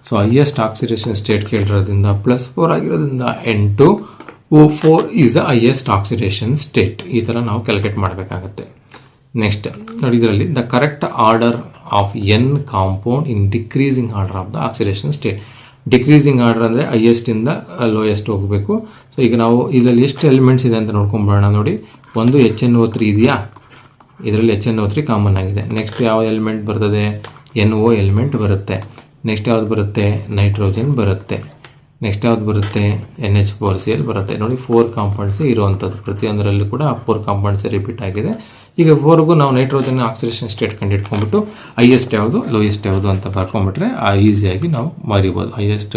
ಸೊ ಹೈಯೆಸ್ಟ್ ಆಕ್ಸಿಡೇಷನ್ ಸ್ಟೇಟ್ ಕೇಳಿರೋದ್ರಿಂದ ಪ್ಲಸ್ 4 ಆಗಿರೋದ್ರಿಂದ N2O4 is the highest oxidation state. ಈ ಥರ ನಾವು calculate ಮಾಡಬೇಕಾಗತ್ತೆ. ನೆಕ್ಸ್ಟ್ ನೋಡಿ, ಇದರಲ್ಲಿ the correct order of n compound in decreasing order of the oxidation state. Decreasing order ಅಂದರೆ ಹೈಯೆಸ್ಟ್ ಇಂದ ಲೋಯೆಸ್ಟ್ ಹೋಗಬೇಕು. ಸೊ ಈಗ ನಾವು ಇದರಲ್ಲಿ ಎಷ್ಟು ಎಲಿಮೆಂಟ್ಸ್ ಇದೆ ಅಂತ ನೋಡ್ಕೊಂಬೋಣ. ನೋಡಿ, ಒಂದು HNO3 ಇದೆಯಾ? ಇದರಲ್ಲಿ HNO3 ಕಾಮನ್ ಆಗಿದೆ. ನೆಕ್ಸ್ಟ್ ಯಾವ ಎಲಿಮೆಂಟ್ ಬರ್ತದೆ? NO ಎಲಿಮೆಂಟ್ ಬರುತ್ತೆ. ನೆಕ್ಸ್ಟ್ ಯಾವ್ದು ಬರುತ್ತೆ? ನೈಟ್ರೋಜನ್ ಬರುತ್ತೆ. ನೆಕ್ಸ್ಟ್ ಯಾವ್ದು ಬರುತ್ತೆ? NH4Cl ಬರುತ್ತೆ. ನೋಡಿ, 4 ಕಾಂಪೌಂಡ್ಸ್ ಇರುವಂಥದ್ದು. ಪ್ರತಿಯೊಂದರಲ್ಲೂ ಕೂಡ 4 ಕಾಂಪೌಂಡ್ಸ್ ರಿಪೀಟ್ ಆಗಿದೆ. ಈಗ 4ಗೂ ನಾವು ನೈಟ್ರೋಜನ್ ಆಕ್ಸಿಡೇಷನ್ ಸ್ಟೇಟ್ ಕಂಡುಹಿಡ್ಕೊಂಡ್ಬಿಟ್ಟು ಹೈಯೆಸ್ಟ್ ಯಾವುದು ಲೋಯೆಸ್ಟ್ ಯಾವುದು ಅಂತ ಬರ್ಕೊಂಡ್ಬಿಟ್ರೆ ಈಸಿಯಾಗಿ ನಾವು ಬರೀಬೋದು. ಹೈಯೆಸ್ಟ್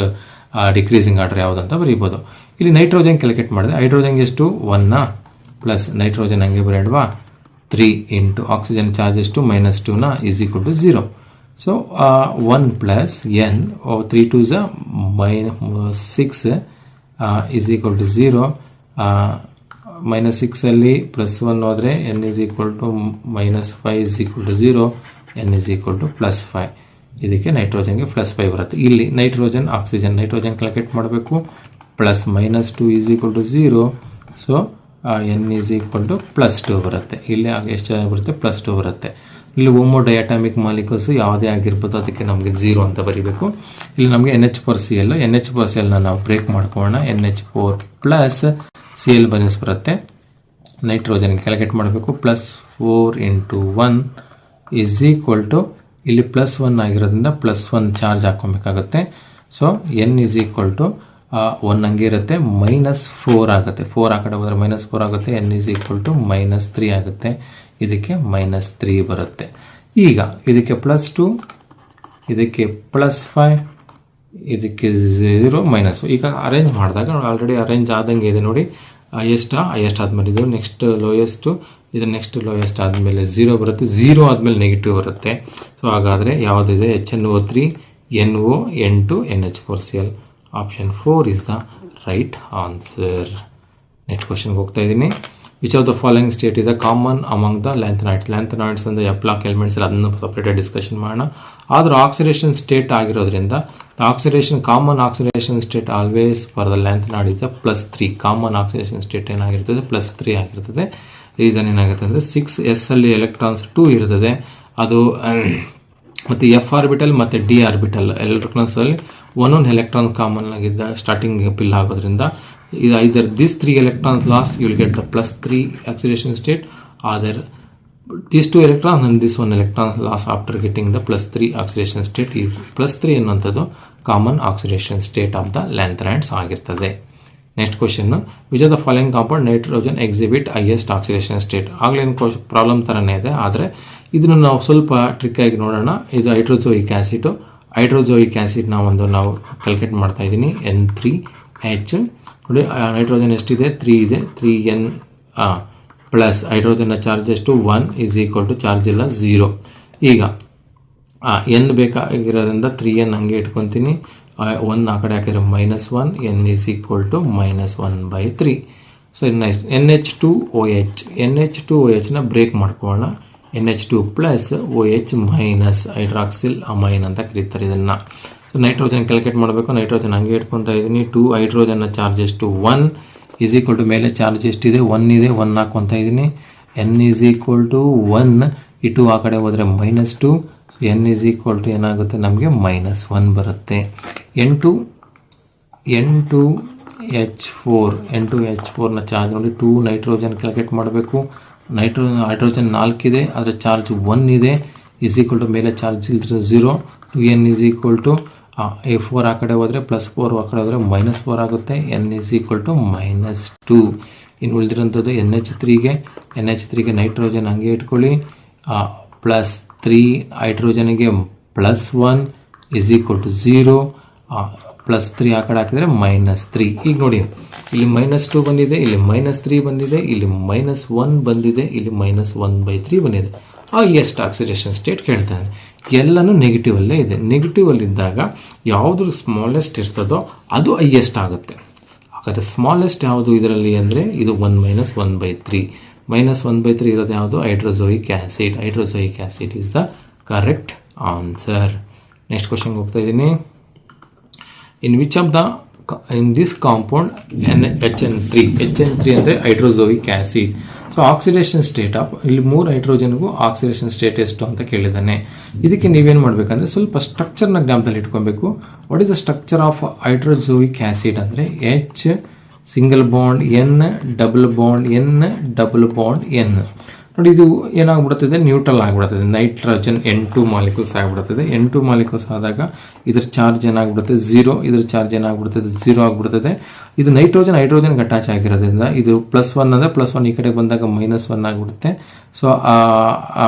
ಡಿಕ್ರೀಸಿಂಗ್ ಆರ್ಡರ್ ಯಾವುದು ಅಂತ ಬರೀಬೋದು. ಇಲ್ಲಿ ನೈಟ್ರೋಜನ್ ಕ್ಯಾಲ್ಕುಲೇಟ್ ಮಾಡಿದೆ. ಹೈಡ್ರೋಜನ್ಗೆ ಎಷ್ಟು? 1 ಪ್ಲಸ್ ನೈಟ್ರೋಜನ್ ಹಂಗೆ ಬರೆಯಲ್ವಾ? 3 ಇಂಟು ಆಕ್ಸಿಜನ್ ಚಾರ್ಜ್ ಎಷ್ಟು? Minus 2 is equal to 0. So 1 plus n 3 2s -6 is equal to 0. Minus 6 ಅಲ್ಲಿ ಪ್ಲಸ್ 1 ಹೋದರೆ n is equal to minus 5 is equal to 0 n is equal to plus 5. ಇದಕ್ಕೆ ನೈಟ್ರೋಜನ್ಗೆ plus 5 ಬರುತ್ತೆ. ಇಲ್ಲಿ nitrogen oxygen calculate ಮಾಡಬೇಕು. Plus minus 2 is equal to 0. So n is equal to plus 2 ಬರುತ್ತೆ. ಇಲ್ಲಿ ಎಷ್ಟು ಬರುತ್ತೆ? ಪ್ಲಸ್ 2 ಬರುತ್ತೆ. ಇಲ್ಲಿ ಹೋಮೋ ಡಯಾಟಮಿಕ್ ಮಾಲಿಕ್ಯೂಲ್ಸ್ ಯಾವುದೇ ಆಗಿರ್ಬೋದು, ಅದಕ್ಕೆ ನಮಗೆ 0 ಅಂತ ಬರೀಬೇಕು. ಇಲ್ಲಿ ನಮಗೆ NH4Cl ನಾವು ಬ್ರೇಕ್ ಮಾಡ್ಕೊಳ್ಳೋಣ. NH4 ಪ್ಲಸ್ Cl ಬನ್ಸ್ ಬರುತ್ತೆ. ನೈಟ್ರೋಜನ್ಗೆ ಕ್ಯಾಲ್ಕುಲೇಟ್ ಮಾಡಬೇಕು. Plus 4 into 1 is equal to ಇಲ್ಲಿ ಪ್ಲಸ್ 1 ಆಗಿರೋದ್ರಿಂದ ಪ್ಲಸ್ 1 ಚಾರ್ಜ್ ಹಾಕೊಬೇಕಾಗುತ್ತೆ. So n is equal to 1 ಹಂಗೆ ಇರುತ್ತೆ. ಮೈನಸ್ 4 ಆಗುತ್ತೆ. 4 ಆ ಕಡೆ ಹೋದರೆ ಮೈನಸ್ 4 ಆಗುತ್ತೆ. n is equal to minus 3 ಆಗುತ್ತೆ. ಇದಕ್ಕೆ ಮೈನಸ್ 3 ಬರುತ್ತೆ. ಈಗ ಇದಕ್ಕೆ ಪ್ಲಸ್ 2, ಇದಕ್ಕೆ ಪ್ಲಸ್ 5, ಇದಕ್ಕೆ 0 ಮೈನಸ್. ಈಗ ಅರೇಂಜ್ ಮಾಡಿದಾಗ ಆಲ್ರೆಡಿ ಅರೇಂಜ್ ಆದಂಗೆ ಇದೆ ನೋಡಿ. ಹೈಯೆಸ್ಟ್ ಆದಮೇಲೆ ಇದು ನೆಕ್ಸ್ಟ್ ಲೋಯೆಸ್ಟು, ಇದು ನೆಕ್ಸ್ಟ್ ಲೋಯೆಸ್ಟ್ ಆದಮೇಲೆ 0 ಬರುತ್ತೆ. 0 ಆದಮೇಲೆ ನೆಗೆಟಿವ್ ಬರುತ್ತೆ. ಸೊ ಹಾಗಾದರೆ ಯಾವುದಿದೆ? HNO3 NO N2 NH4Cl. Option 4 is the right answer. Next ಕ್ವಶನ್ಗೆ ಹೋಗ್ತಾ ಇದ್ದೀನಿ. Which of the following state ಇದೆ common among the lanthanoids? Lanthanoids ಅಂದರೆ ಎಪ್ಲಾಕ್ ಎಲಿಮೆಂಟ್ಸ್ ಎಲ್ಲ, ಅದನ್ನು ಸಪ್ರೇಟಾಗಿ ಡಿಸ್ಕಷನ್ ಮಾಡೋಣ. ಆದರೂ ಆಕ್ಸಿಡೇಷನ್ ಸ್ಟೇಟ್ ಆಗಿರೋದ್ರಿಂದ common oxidation state always for the lanthanoid is plus 3. Common oxidation state ಏನಾಗಿರ್ತದೆ? ಪ್ಲಸ್ 3 ಆಗಿರ್ತದೆ. ರೀಸನ್ ಏನಾಗುತ್ತೆ ಅಂದರೆ 6s ಅಲ್ಲಿ ಎಲೆಕ್ಟ್ರಾನ್ಸ್ 2 ಇರ್ತದೆ. ಅದು ಮತ್ತು F ಆರ್ಬಿಟಲ್ ಮತ್ತು D ಆರ್ಬಿಟಲ್ ಎಲೆಕ್ಟ್ರಾನ್ಸ್ ಅಲ್ಲಿ ಒಂದೊಂದು ಎಲೆಕ್ಟ್ರಾನ್ ಕಾಮನ್ ಆಗಿದ್ದ ಸ್ಟಾರ್ಟಿಂಗ್ ಪಿಲ್ ಆಗೋದ್ರಿಂದ either these 3 electrons lost, you will get the +3 oxidation state, either these 2 electrons and this 1 electron loss after getting the +3 oxidation state. ಈ +3 ಎನ್ನುವಂಥದ್ದು common oxidation state of the lanthanides ಆಗಿರ್ತದೆ. Next question, which of the following compound nitrogen exhibit highest oxidation state. ಆಗ್ಲೇನು problem ಥರನೇ ಇದೆ, ಆದರೆ ಇದನ್ನು ನಾವು ಸ್ವಲ್ಪ ಟ್ರಿಕ್ ಆಗಿ ನೋಡೋಣ. ಇದು ಹೈಡ್ರೋಜೋಯಿಕ್ ಆಸಿಡ್. ಹೈಡ್ರೋಜೋಯಿಕ್ ಆಸಿಡ್ ನಾವು ಕ್ಯಾಲ್ಕುಲೇಟ್ ಮಾಡ್ತಾ ಇದ್ದೀನಿ. N3H ನೋಡಿ, ನೈಟ್ರೋಜನ್ ಎಷ್ಟಿದೆ? 3 ಇದೆ. 3N ಪ್ಲಸ್ ಹೈಡ್ರೋಜನ್ನ ಚಾರ್ಜ್ ಎಷ್ಟು? 1 ಈಸ್ ಈಕ್ವಲ್ ಟು ಚಾರ್ಜ್ ಇಲ್ಲ 0. ಈಗ N ಬೇಕಾಗಿರೋದ್ರಿಂದ 3N ಹಂಗೆ ಇಟ್ಕೊತೀನಿ. 1 ಆ ಕಡೆ ಹಾಕಿದ್ರೆ -1, N ಈಸ್ ಈಕ್ವಲ್ ಟು -1/3. ಸೊ NH2OH. NH2OHನ ಬ್ರೇಕ್ ಮಾಡ್ಕೊಳ್ಳೋಣ. NH2 plus OH minus hydroxyl amine ಅಂತ ಕರೀತಾರೆ ಇದನ್ನು. ಸೊ ನೈಟ್ರೋಜನ್ ಕ್ಯಾಲ್ಕುಲೇಟ್ ಮಾಡಬೇಕು. ನೈಟ್ರೋಜನ್ ಹಂಗೆ ಇಟ್ಕೊತಾ ಇದ್ದೀನಿ. 2 ಹೈಡ್ರೋಜನ್ನ ಚಾರ್ಜ್ ಎಷ್ಟು? 1 ಈಸ್ ಈಕ್ವಲ್ ಟು ಮೇಲೆ ಚಾರ್ಜ್ ಎಷ್ಟಿದೆ? 1 ಇದೆ. 1 ಹಾಕ್ಕೊತಾ ಇದ್ದೀನಿ. N is equal to 1. ಈ 2 ಆ ಕಡೆ ಹೋದರೆ -2. N ಈಸ್ ಈಕ್ವಲ್ ಟು ಏನಾಗುತ್ತೆ? ನಮಗೆ -1 ಬರುತ್ತೆ. N2H4ನ ಚಾರ್ಜ್ ನೋಡಿ, 2 ನೈಟ್ರೋಜನ್ ಕ್ಯಾಲ್ಕುಲೇಟ್ ಮಾಡಬೇಕು. ಹೈಡ್ರೋಜನ್ 4 ಇದೆ, ಅದರ ಚಾರ್ಜ್ 1 ಇದೆ. ಈಸ್ ಈಕ್ವಲ್ ಟು ಮೇಲೆ charge 0. 2N is equal to 4 ಆ ಕಡೆ ಹೋದರೆ +4, ಆ ಕಡೆ ಹೋದರೆ -4 ಆಗುತ್ತೆ. N is equal to -2. ಇನ್ನು ಉಳಿದಿರೋಂಥದ್ದು NH3ಗೆ ನೈಟ್ರೋಜನ್ ಹಂಗೆ ಇಟ್ಕೊಳ್ಳಿ. +3 ಹೈಡ್ರೋಜನ್ಗೆ +1 ಈಸ್ ಈಕ್ವಲ್ ಟು 0. +3 ಆ ಕಡೆ ಹಾಕಿದರೆ -3. ಈಗ ನೋಡಿ, ಇಲ್ಲಿ -2 ಬಂದಿದೆ, ಇಲ್ಲಿ -3 ಬಂದಿದೆ, ಇಲ್ಲಿ -1 ಬಂದಿದೆ, ಇಲ್ಲಿ -1/3 ಬಂದಿದೆ. ಹೈಯೆಸ್ಟ್ ಆಕ್ಸಿಡೇಷನ್ ಸ್ಟೇಟ್ ಕೇಳ್ತಾನೆ. ಎಲ್ಲನೂ ನೆಗೆಟಿವ್ ಅಲ್ಲೇ ಇದೆ. ನೆಗೆಟಿವ್ ಅಲ್ಲಿ ಇದ್ದಾಗ ಯಾವುದು ಸ್ಮಾಲೆಸ್ಟ್ ಇರ್ತದೋ ಅದು ಹೈಯೆಸ್ಟ್ ಆಗುತ್ತೆ. ಹಾಗಾದರೆ ಸ್ಮಾಲೆಸ್ಟ್ ಯಾವುದು ಇದರಲ್ಲಿ ಅಂದರೆ ಇದು 1 - 1/3. -1/3 ಇರೋದು ಯಾವುದು? Hydrazoic acid. Hydrazoic acid is the correct answer. Next ಕ್ವಶನ್ಗೆ ಹೋಗ್ತಾ ಇದ್ದೀನಿ. In which of the in this compound HN3 ಅಂದರೆ hydrazoic acid. So oxidation state of ಇಲ್ಲಿ 3 ಹೈಡ್ರೋಜನ್ಗೂ ಆಕ್ಸಿಡೇಷನ್ ಸ್ಟೇಟ್ ಎಷ್ಟು ಅಂತ ಕೇಳಿದ್ದಾನೆ. ಇದಕ್ಕೆ ನೀವೇನು ಮಾಡಬೇಕಂದ್ರೆ ಸ್ವಲ್ಪ ಸ್ಟ್ರಕ್ಚರ್ನ ಜ್ಞಾಪಕದಲ್ಲಿ ಇಟ್ಕೊಬೇಕು. What is the structure of hydrazoic acid ಅಂದರೆ H single bond N double bond N double bond N. ನೋಡಿ, ಇದು ಏನಾಗ್ಬಿಡುತ್ತದೆ? ನ್ಯೂಟ್ರಲ್ ಆಗಿಬಿಡುತ್ತದೆ. ನೈಟ್ರೋಜನ್ N2 ಮಾಲಿಕ್ಯೂಲ್ಸ್ ಆಗಿಬಿಡುತ್ತದೆ. N2 ಮಾಲಿಕ್ಯೂಲ್ಸ್ ಆದಾಗ ಇದ್ರ ಚಾರ್ಜ್ ಏನಾಗ್ಬಿಡುತ್ತೆ? 0. ಇದ್ರ ಚಾರ್ಜ್ ಏನಾಗ್ಬಿಡುತ್ತದೆ? 0 ಆಗಿಬಿಡುತ್ತದೆ. ಇದು ಹೈಡ್ರೋಜನ್ ಅಟ್ಯಾಚ್ ಆಗಿರೋದ್ರಿಂದ ಇದು +1 ಅಂದರೆ +1 ಈ ಕಡೆ ಬಂದಾಗ -1 ಆಗಿಬಿಡುತ್ತೆ. ಸೊ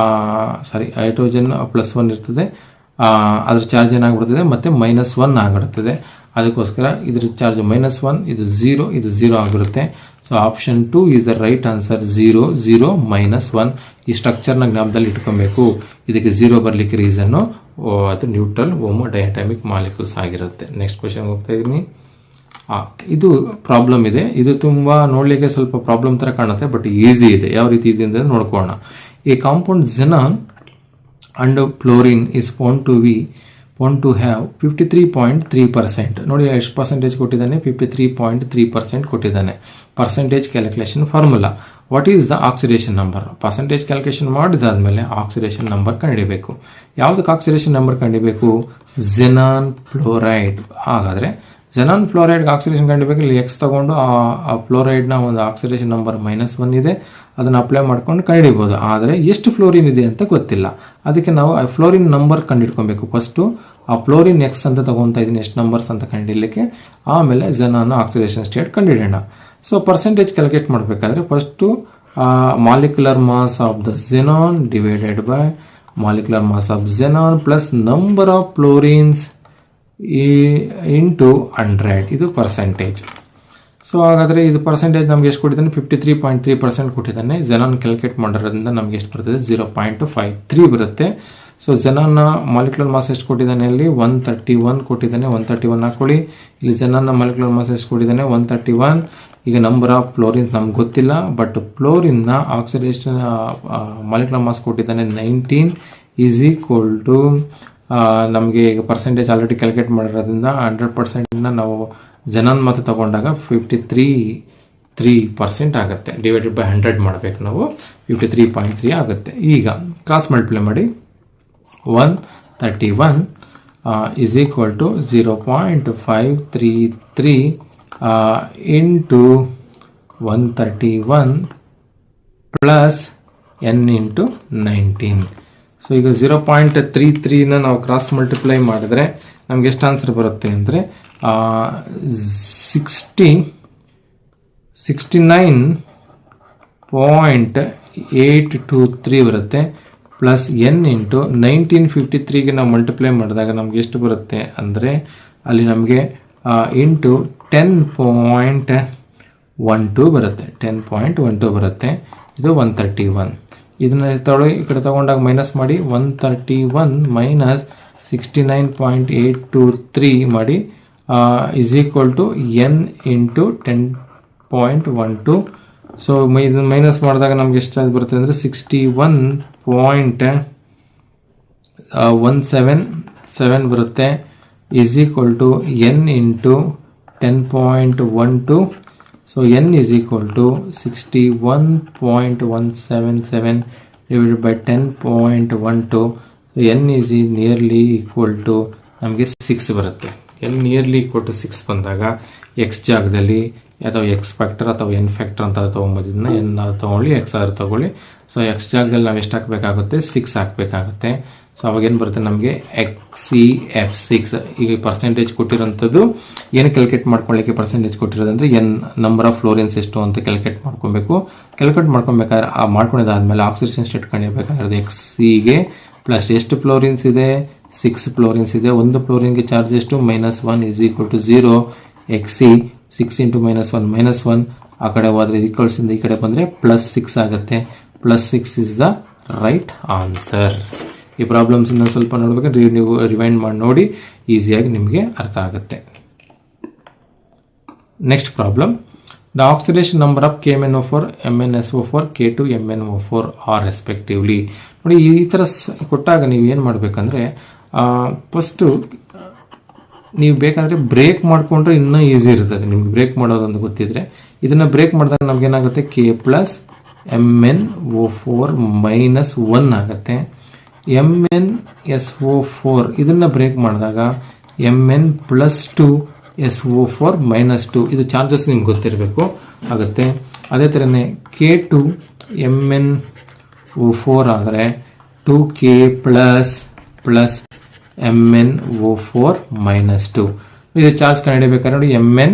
ಹೈಡ್ರೋಜನ್ +1 ಇರ್ತದೆ, ಅದ್ರ ಚಾರ್ಜ್ ಏನಾಗ್ಬಿಡ್ತದೆ ಮತ್ತೆ -1 ಆಗಿಬಿಡುತ್ತದೆ. ಅದಕ್ಕೋಸ್ಕರ ಇದ್ರ ಚಾರ್ಜ್ -1, ಇದು 0, ಇದು 0 ಆಗಿರುತ್ತೆ. So option 2 is the right answer. 0, 0, -1. ಈ ಸ್ಟ್ರಕ್ಚರ್ನ ಜ್ಞಾಪಕದಲ್ಲಿ ಇಟ್ಕೊಬೇಕು. ಇದಕ್ಕೆ 0 ಬರಲಿಕ್ಕೆ ರೀಸನ್ನು ಅದು ನ್ಯೂಟ್ರಲ್ ಹೋಮೋ ಡಯಾಟಮಿಕ್ ಮಾಲಿಕ್ಯೂಲ್ಸ್ ಆಗಿರುತ್ತೆ. ನೆಕ್ಸ್ಟ್ ಕ್ವಶನ್ ಹೋಗ್ತಾ ಇದ್ದೀನಿ. ಇದು ಪ್ರಾಬ್ಲಮ್ ಇದೆ. ಇದು ತುಂಬ ನೋಡಲಿಕ್ಕೆ ಸ್ವಲ್ಪ ಪ್ರಾಬ್ಲಮ್ ಥರ ಕಾಣುತ್ತೆ, ಬಟ್ ಈಸಿ ಇದೆ. ಯಾವ ರೀತಿ ಇದೆ ಅಂತ ನೋಡ್ಕೊಳ್ಳೋಣ. ಈ compound xenon and fluorine is found to have 53.3%. ನೋಡಿ ಎಷ್ಟು ಪರ್ಸೆಂಟೇಜ್ ಕೊಟ್ಟಿದ್ದಾನೆ? 53.3% ಕೊಟ್ಟಿದ್ದಾನೆ. Percentage calculation formula. What is the oxidation number? Percentage calculation ಮಾಡಿದಾದ್ಮೇಲೆ ಆಕ್ಸಿಡೇಷನ್ ನಂಬರ್ ಕಂಡಿಬೇಕು. ಯಾವುದಕ್ಕೆ ಆಕ್ಸಿಡೇಷನ್ ನಂಬರ್ ಕಂಡಿಬೇಕು? xenon fluoride. ಹಾಗಾದರೆ xenon ಫ್ಲೋರೈಡ್ಗೆ ಆಕ್ಸಿಡೇಷನ್ ಕಂಡಿಬೇಕು. ಇಲ್ಲಿ X ತಗೊಂಡು ಆ ಫ್ಲೋರೈಡ್ನ ಒಂದು ಆಕ್ಸಿಡೇಷನ್ ನಂಬರ್ -1 ಇದೆ, ಅದನ್ನು ಅಪ್ಲೈ ಮಾಡ್ಕೊಂಡು ಕಂಡುಹಿಡಿಬೋದು. ಆದರೆ ಎಷ್ಟು ಫ್ಲೋರಿನ್ ಇದೆ ಅಂತ ಗೊತ್ತಿಲ್ಲ. ಅದಕ್ಕೆ ನಾವು ಆ ಫ್ಲೋರಿನ್ ನಂಬರ್ ಕಂಡುಹಿಡ್ಕೊಬೇಕು. ಫಸ್ಟು ಆ ಫ್ಲೋರಿನ್ X ಅಂತ ತಗೊತಾ ಇದ್ದೀನಿ, ಎಷ್ಟು ನಂಬರ್ಸ್ ಅಂತ ಕಂಡುಹಿಡಲಿಕ್ಕೆ. ಆಮೇಲೆ xenon ಆಕ್ಸಿಡೇಷನ್ ಸ್ಟೇಟ್ ಕಂಡುಹಿಡೋಣ. ಸೊ ಪರ್ಸೆಂಟೇಜ್ ಕ್ಯಾಲ್ಕುಲೇಟ್ ಮಾಡಬೇಕಾದ್ರೆ first molecular mass of the xenon divided by molecular mass of xenon plus number of fluorines into 100. ಇದು ಪರ್ಸೆಂಟೇಜ್. ಸೊ ಹಾಗಾದರೆ ಇದು ಪರ್ಸೆಂಟೇಜ್ ನಮ್ಗೆ ಎಷ್ಟು ಕೊಟ್ಟಿದ್ದಾನೆ? 53.3% ಕೊಟ್ಟಿದ್ದಾನೆ. xenon ಕ್ಯಾಲ್ಕುಲೇಟ್ ಮಾಡಿರೋದ್ರಿಂದ ನಮ್ಗೆ ಎಷ್ಟು ಬರ್ತದೆ? 0.53 ಬರುತ್ತೆ. ಸೊ xenonನ ಮಾಲಿಕ್ಯುಲರ್ ಮಾಸ್ ಎಷ್ಟು ಕೊಟ್ಟಿದ್ದಾನೆ? ಇಲ್ಲಿ 131 ಕೊಟ್ಟಿದ್ದಾನೆ. 131 ಹಾಕೊಳ್ಳಿ. ಇಲ್ಲಿ xenonನ ಮಾಲಿಕ್ಯುಲರ್ ಮಾಸ್ ಎಷ್ಟು ಕೊಟ್ಟಿದ್ದಾನೆ? 131. ಈಗ ನಂಬರ್ ಆಫ್ ಫ್ಲೋರಿನ್ಸ್ ನಮ್ಗೆ ಗೊತ್ತಿಲ್ಲ, ಬಟ್ ಫ್ಲೋರಿನ್ನ ಆಕ್ಸಿಡೇಷನ್ ಮಾಲಿಕ್ಯುಲರ್ ಮಾಸ್ ಕೊಟ್ಟಿದ್ದಾನೆ 19 ಈಸ್ ಈಕ್ವಲ್ ಟು ನಮಗೆ ಈಗ ಪರ್ಸೆಂಟೇಜ್ ಆಲ್ರೆಡಿ ಕ್ಯಾಲ್ಕುಲೇಟ್ ಮಾಡಿರೋದ್ರಿಂದ 100%ನ ನಾವು xenon ಮಾತ್ರ ತಗೊಂಡಾಗ 53% ಆಗುತ್ತೆ. ಡಿವೈಡೆಡ್ ಬೈ 100 ಮಾಡಬೇಕು ನಾವು. 53.3 ಆಗುತ್ತೆ. ಈಗ ಕ್ರಾಸ್ ಮಲ್ಟಿಪ್ಲೈ ಮಾಡಿ. 131 is equal to 0.533 into 131 plus n into 19. So ಈಗ 0.33ನ ನಾವು ಕ್ರಾಸ್ ಮಲ್ಟಿಪ್ಲೈ ಮಾಡಿದ್ರೆ ನಮ್ಗೆ ಎಷ್ಟು ಆನ್ಸರ್ ಬರುತ್ತೆ ಅಂದರೆ 69.823 ಬರುತ್ತೆ. ಪ್ಲಸ್ n ಇಂಟು 1953ಗೆ ನಾವು ಮಲ್ಟಿಪ್ಲೈ ಮಾಡಿದಾಗ ನಮ್ಗೆ ಎಷ್ಟು ಬರುತ್ತೆ ಅಂದರೆ ಅಲ್ಲಿ ನಮಗೆ ಇಂಟು 10.12 ಬರುತ್ತೆ. 10.12 ಬರುತ್ತೆ. ಇದು 131. ಇದನ್ನ ಈ ಕಡೆ ತಗೊಂಡಾಗ ಮೈನಸ್ ಮಾಡಿ 131 ಮೈನಸ್ 69.823 ಮಾಡಿ is equal to N into 10.12. So ಇದನ್ನ ಮೈನಸ್ ಮಾಡಿದಾಗ ನಮ್ಗೆ ಎಷ್ಟು ಬರುತ್ತೆ ಅಂದರೆ 61.177 ಬರುತ್ತೆ. Is equal to N into 10.12. So n is equal to 61.177 divided by 10.12. So n is nearly equal to ನಮಗೆ 6 ಬರುತ್ತೆ. n ನಿಯರ್ಲಿ ಈಕ್ವಲ್ ಟು 6 ಬಂದಾಗ ಎಕ್ಸ್ ಜಾಗದಲ್ಲಿ ಅಥವಾ ಎಕ್ಸ್ ಫ್ಯಾಕ್ಟರ್ ಅಥವಾ ಎನ್ ಫ್ಯಾಕ್ಟರ್ ಅಂತ ತೊಗೊಂಬೋದನ್ನ ಎನ್ ತೊಗೊಳ್ಳಿ ಎಕ್ಸ್ ಆರ್ ತೊಗೊಳ್ಳಿ. ಸೊ ಎಕ್ಸ್ ಜಾಗದಲ್ಲಿ ನಾವು ಎಷ್ಟು ಹಾಕಬೇಕಾಗುತ್ತೆ 6 ಹಾಕಬೇಕಾಗುತ್ತೆ. ಸೊ ಅವಾಗ ಏನು ಬರುತ್ತೆ ನಮಗೆ XCF6. ಈಗ ಪರ್ಸೆಂಟೇಜ್ ಕೊಟ್ಟಿರೋಂಥದ್ದು ಏನು ಕ್ಯಾಲ್ಕುಲೇಟ್ ಮಾಡ್ಕೊಳ್ಳಿಕ್ಕೆ ಪರ್ಸೆಂಟೇಜ್ ಕೊಟ್ಟಿರೋದಂದ್ರೆ ಎನ್ ನಂಬರ್ ಆಫ್ ಫ್ಲೋರಿನ್ಸ್ ಎಷ್ಟು ಅಂತ ಕ್ಯಾಲ್ಕುಲೇಟ್ ಮಾಡ್ಕೊಬೇಕು. ಕ್ಯಾಲ್ಕುಲೇಟ್ ಮಾಡ್ಕೊಬೇಕಾದ್ರೆ ಮಾಡ್ಕೊಂಡಿದ್ದಾದ್ಮೇಲೆ ಆಕ್ಸಿಡೇಷನ್ ಸ್ಟೇಟ್ ಕಂಡಿರಬೇಕಾಗಿರೋದು XCಗೆ ಪ್ಲಸ್ ಎಷ್ಟು ಫ್ಲೋರಿನ್ಸ್ ಇದೆ 6 ಫ್ಲೋರಿನ್ಸ್ ಇದೆ. ಒಂದು ಫ್ಲೋರಿನ್ಗೆ ಚಾರ್ಜ್ ಎಷ್ಟು -1 is equal to 0. XC 6 into -1 -1 ಆ ಕಡೆ ಹೋದ್ರೆ ಈಕ್ವಲ್ಸ್ ಇಂದ ಈ ಕಡೆ ಬಂದರೆ +6 ಆಗುತ್ತೆ. +6 ಇಸ್ ದ ರೈಟ್ ಆನ್ಸರ್. ಈ ಪ್ರಾಬ್ಲಮ್ಸ್ ಇಂದ ಸ್ವಲ್ಪ ನೋಡ್ಬೇಕಂದ್ರೆ ನೀವು ರಿವೈಂಡ್ ಮಾಡಿ ನೋಡಿ, ಈಸಿಯಾಗಿ ನಿಮಗೆ ಅರ್ಥ ಆಗುತ್ತೆ. Next problem, the oxidation number of KMnO4, MnSO4, K2, MnO4 or respectively. ನೋಡಿ ಈ ಥರ ಕೊಟ್ಟಾಗ ನೀವು ಏನು ಮಾಡಬೇಕಂದ್ರೆ ಫಸ್ಟು ನೀವು ಬೇಕಾದರೆ ಬ್ರೇಕ್ ಮಾಡಿಕೊಂಡ್ರೆ ಇನ್ನೂ ಈಸಿ ಇರ್ತದೆ. ನಿಮ್ಗೆ ಬ್ರೇಕ್ ಮಾಡೋದೊಂದು ಗೊತ್ತಿದ್ರೆ ಇದನ್ನು ಬ್ರೇಕ್ ಮಾಡಿದಾಗ ನಮ್ಗೇನಾಗುತ್ತೆ K ಪ್ಲಸ್ MnO4 -1 ಆಗುತ್ತೆ. MnSO4 ಇದನ್ನು ಬ್ರೇಕ್ ಮಾಡಿದಾಗ Mn +2 SO4 -2. ಇದು ಚಾರ್ಜಸ್ ನಿಮ್ಗೆ ಗೊತ್ತಿರಬೇಕು ಆಗುತ್ತೆ. ಅದೇ ಥರನೇ K2 MnO4 ಆದರೆ 2K ಪ್ಲಸ್ MnO4 -2. ಇದು ಚಾರ್ಜ್ ಕಂಡುಹಿಡಿಯಬೇಕಾದ್ರೆ ನೋಡಿ Mn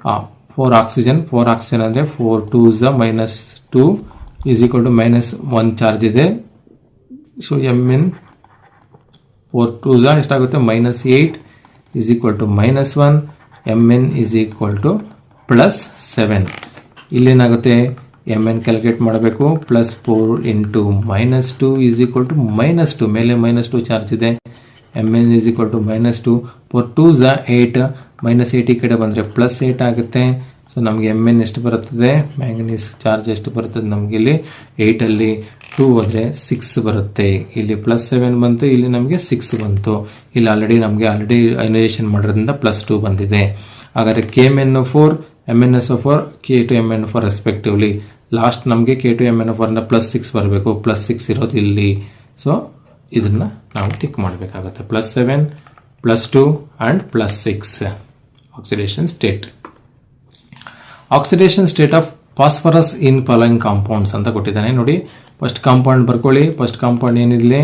4 ಆಕ್ಸಿಜನ್ ಅಂದರೆ 4 2s -2 is equal to -1 charge ಇದೆ. ಸೊ Mn 4 2s ಎಷ್ಟಾಗುತ್ತೆ -8 is equal to -1. Mn is equal to +7. ಇಲ್ಲೇನಾಗುತ್ತೆ Mn ಕ್ಯಾಲ್ಕುಲೇಟ್ ಮಾಡಬೇಕು. +4 ಇಂಟು -2 ಈಸ್ ಈಕ್ವಲ್ ಟು -2. ಮೇಲೆ -2 ಚಾರ್ಜ್ ಇದೆ. Mn is equal to -2. 4 2s 8 -8 ಈ ಕಡೆ ಬಂದರೆ +8 ಆಗುತ್ತೆ. ಸೊ ನಮಗೆ Mn ಎಷ್ಟು ಬರುತ್ತದೆ, ಮ್ಯಾಂಗನೀಸ್ ಚಾರ್ಜ್ ಎಷ್ಟು ಬರುತ್ತದೆ ನಮಗೆ ಇಲ್ಲಿ 8ಅಲ್ಲಿ 2 ಹೋದರೆ 6 ಬರುತ್ತೆ. ಇಲ್ಲಿ +7 ಬಂತು, ಇಲ್ಲಿ ನಮಗೆ 6 ಬಂತು. ಇಲ್ಲಿ ನಮಗೆ ಅಯನೈಸೇಷನ್ ಮಾಡೋದ್ರಿಂದ +2 ಬಂದಿದೆ. ಹಾಗಾದರೆ KMnO4 MnSO4 K2 MnO4 respectively. Last ನಮಗೆ K2 MnO4 +6 ಬರಬೇಕು. +6 ಇರೋದು ಇಲ್ಲಿ. ಸೊ ಇದನ್ನ ನಾವು ಟಿಕ್ ಮಾಡಬೇಕಾಗುತ್ತೆ. +7 +2 and +6 oxidation state. Oxidation state of phosphorus in following compounds ಅಂತ ಕೊಟ್ಟಿದ್ದಾನೆ. ನೋಡಿ ಫಸ್ಟ್ ಕಾಂಪೌಂಡ್ ಬರ್ಕೊಳ್ಳಿ. ಫಸ್ಟ್ ಕಾಂಪೌಂಡ್ ಏನಿದೆ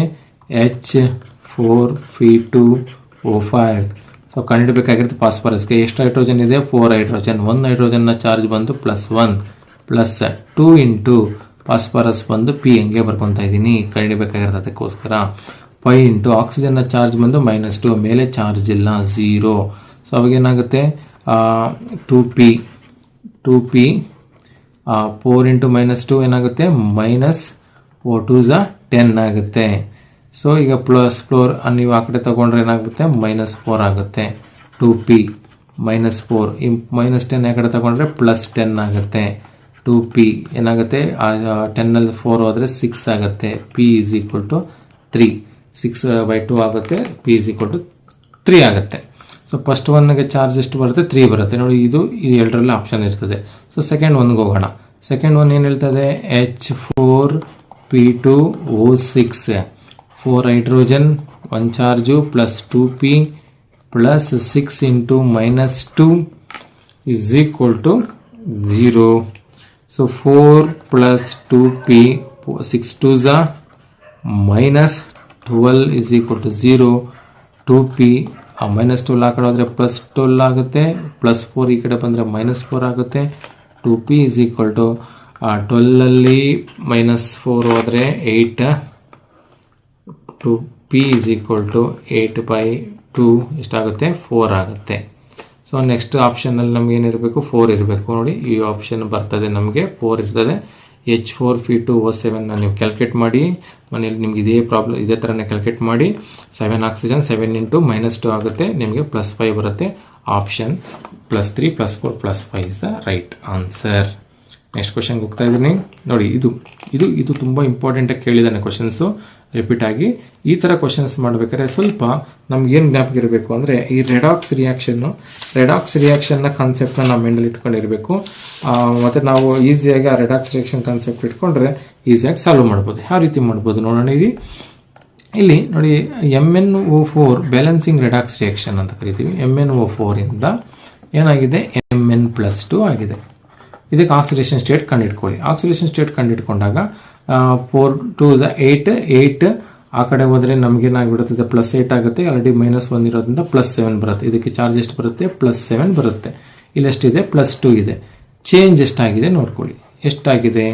H4Fe2O5. ಸೊ ಕಂಡುಹಿಡಬೇಕಾಗಿರುತ್ತೆ ಫಾಸ್ಫರಸ್ಗೆ ಎಷ್ಟು ಹೈಡ್ರೋಜನ್ ಇದೆ, 4 ಹೈಡ್ರೋಜನ್. 1 ಹೈಡ್ರೋಜನ್ನ ಚಾರ್ಜ್ ಬಂದು +1 +2 ಇಂಟು ಫಾಸ್ಫರಸ್ ಬಂದು P ಹಂಗೆ ಬರ್ಕೊತಾ ಇದ್ದೀನಿ ಕಂಡುಹಿಡಬೇಕಾಗಿರುತ್ತೆ ಅದಕ್ಕೋಸ್ಕರ. 5 ಇಂಟು ಆಕ್ಸಿಜನ್ನ ಚಾರ್ಜ್ ಬಂದು -2, ಮೇಲೆ ಚಾರ್ಜ್ ಇಲ್ಲ 0. ಸೊ ಅವಾಗೇನಾಗುತ್ತೆ 2P 4 ಇಂಟು -2 ಏನಾಗುತ್ತೆ -4 2s 10 ಆಗುತ್ತೆ. ಸೊ ಈಗ +4 ನೀವು ಆ ಕಡೆ ತಗೊಂಡ್ರೆ ಏನಾಗುತ್ತೆ -4 ಆಗುತ್ತೆ. 2P -4 -10 ಆ ಕಡೆ ತಗೊಂಡ್ರೆ +10 ಆಗುತ್ತೆ. 2P ಏನಾಗುತ್ತೆ 10ನಲ್ಲಿ 4 ಹೋದರೆ 6 ಆಗುತ್ತೆ. P is equal to 3. 6/2 ಆಗುತ್ತೆ. P ಈಸ್ ಈಕ್ವಲ್ ಟು 3 ಆಗುತ್ತೆ. ಸೊ ಫಸ್ಟ್ ಒನ್ಗೆ ಚಾರ್ಜ್ ಎಷ್ಟು ಬರುತ್ತೆ 3 ಬರುತ್ತೆ. ನೋಡಿ ಇದು ಎರಡರಲ್ಲಿ ಆಪ್ಷನ್ ಇರ್ತದೆ. ಸೊ ಸೆಕೆಂಡ್ ಒನ್ಗೆ ಹೋಗೋಣ. ಸೆಕೆಂಡ್ ಒನ್ ಏನು ಹೇಳ್ತದೆ, H4P2O6 4 hydrogen 1 charge +2P +6 into -2 is equal to 0. So 4 plus 2p, 6 2s are minus 12 is equal to 0. 2p minus 12 ಆ ಕಡೆ ಹೋದರೆ ಪ್ಲಸ್ 12 ಆಗುತ್ತೆ, ಪ್ಲಸ್ 4 ಈ ಕಡೆ ಬಂದರೆ ಮೈನಸ್ 4 ಆಗುತ್ತೆ. 2p is equal to 12 ಅಲ್ಲಿ ಮೈನಸ್ 4 ಹೋದರೆ 8. 2p is equal to 8 by 2 ಎಷ್ಟಾಗುತ್ತೆ 4 ಆಗುತ್ತೆ. ಸೊ ನೆಕ್ಸ್ಟ್ ಆಪ್ಷನಲ್ಲಿ ನಮ್ಗೆ ಏನಿರಬೇಕು 4 ಇರಬೇಕು. ನೋಡಿ ಈ ಆಪ್ಷನ್ ಬರ್ತದೆ, ನಮಗೆ 4 ಇರ್ತದೆ. H4P2O7 ನೀವು ಕ್ಯಾಲ್ಕುಲೇಟ್ ಮಾಡಿ ಮನೆಯಲ್ಲಿ ನಿಮ್ಗೆ ಇದೇ ಪ್ರಾಬ್ಲಮ್ ಇದೇ ಥರನೇ ಕ್ಯಾಲ್ಕುಲೇಟ್ ಮಾಡಿ. 7 ಆಕ್ಸಿಜನ್ 7 ಇಂಟು -2 ಆಗುತ್ತೆ, ನಿಮಗೆ +5 ಬರುತ್ತೆ. Option +3 +4 +5 is the right answer. Next ಕ್ವಶನ್ಗೆ ಹೋಗ್ತಾ ಇದ್ದೀನಿ. ನೋಡಿ ಇದು ಇದು ಇದು ತುಂಬ ಇಂಪಾರ್ಟೆಂಟಾಗಿ ಕೇಳಿದ್ದಾನೆ ಕ್ವಶನ್ಸು ರಿಪೀಟ್ ಆಗಿ. ಈ ಥರ ಕ್ವಶನ್ಸ್ ಮಾಡಬೇಕಾದ್ರೆ ಸ್ವಲ್ಪ ನಮ್ಗೆ ಏನು ಜ್ಞಾಪಕ ಇರಬೇಕು ಅಂದರೆ ಈ ರೆಡಾಕ್ಸ್ ರಿಯಾಕ್ಷನ್ನ ಕಾನ್ಸೆಪ್ಟ್ನ ನಾವು ಮೈಂಡಲ್ಲಿ ಇಟ್ಕೊಂಡಿರಬೇಕು. ಮತ್ತು ನಾವು ಈಸಿಯಾಗಿ ಆ ರೆಡಾಕ್ಸ್ ರಿಯಾಕ್ಷನ್ ಕಾನ್ಸೆಪ್ಟ್ ಇಟ್ಕೊಂಡ್ರೆ ಈಸಿಯಾಗಿ ಸಾಲ್ವ್ ಮಾಡ್ಬೋದು. ಯಾವ ರೀತಿ ಮಾಡ್ಬೋದು ನೋಡೋಣ. ಇಲ್ಲಿ ನೋಡಿ MnO4 ಬ್ಯಾಲೆನ್ಸಿಂಗ್ ರೆಡಾಕ್ಸ್ ರಿಯಾಕ್ಷನ್ ಅಂತ ಕರಿತೀವಿ. MnO4 ಇಂದ ಏನಾಗಿದೆ Mn+2 ಆಗಿದೆ. ಇದಕ್ಕೆ ಆಕ್ಸಿಡೇಷನ್ ಸ್ಟೇಟ್ ಕಂಡಿಡ್ಕೊಳ್ಳಿ. ಆಕ್ಸಿಡೇಷನ್ ಸ್ಟೇಟ್ ಕಂಡಿಡ್ಕೊಂಡಾಗ 4 2s 8 ಆ ಕಡೆ ಹೋದರೆ ನಮ್ಗೆ ಏನಾಗ್ಬಿಡುತ್ತದೆ +8 ಆಗುತ್ತೆ. ಆಲ್ರೆಡಿ -1 ಇರೋದ್ರಿಂದ +7 ಬರುತ್ತೆ. ಇದಕ್ಕೆ ಚಾರ್ಜ್ ಎಷ್ಟು ಬರುತ್ತೆ +7 ಬರುತ್ತೆ. ಇಲ್ಲಿ ಎಷ್ಟಿದೆ +2 ಇದೆ. ಚೇಂಜ್ ಎಷ್ಟಾಗಿದೆ ನೋಡ್ಕೊಳ್ಳಿ. ಎಷ್ಟಾಗಿದೆ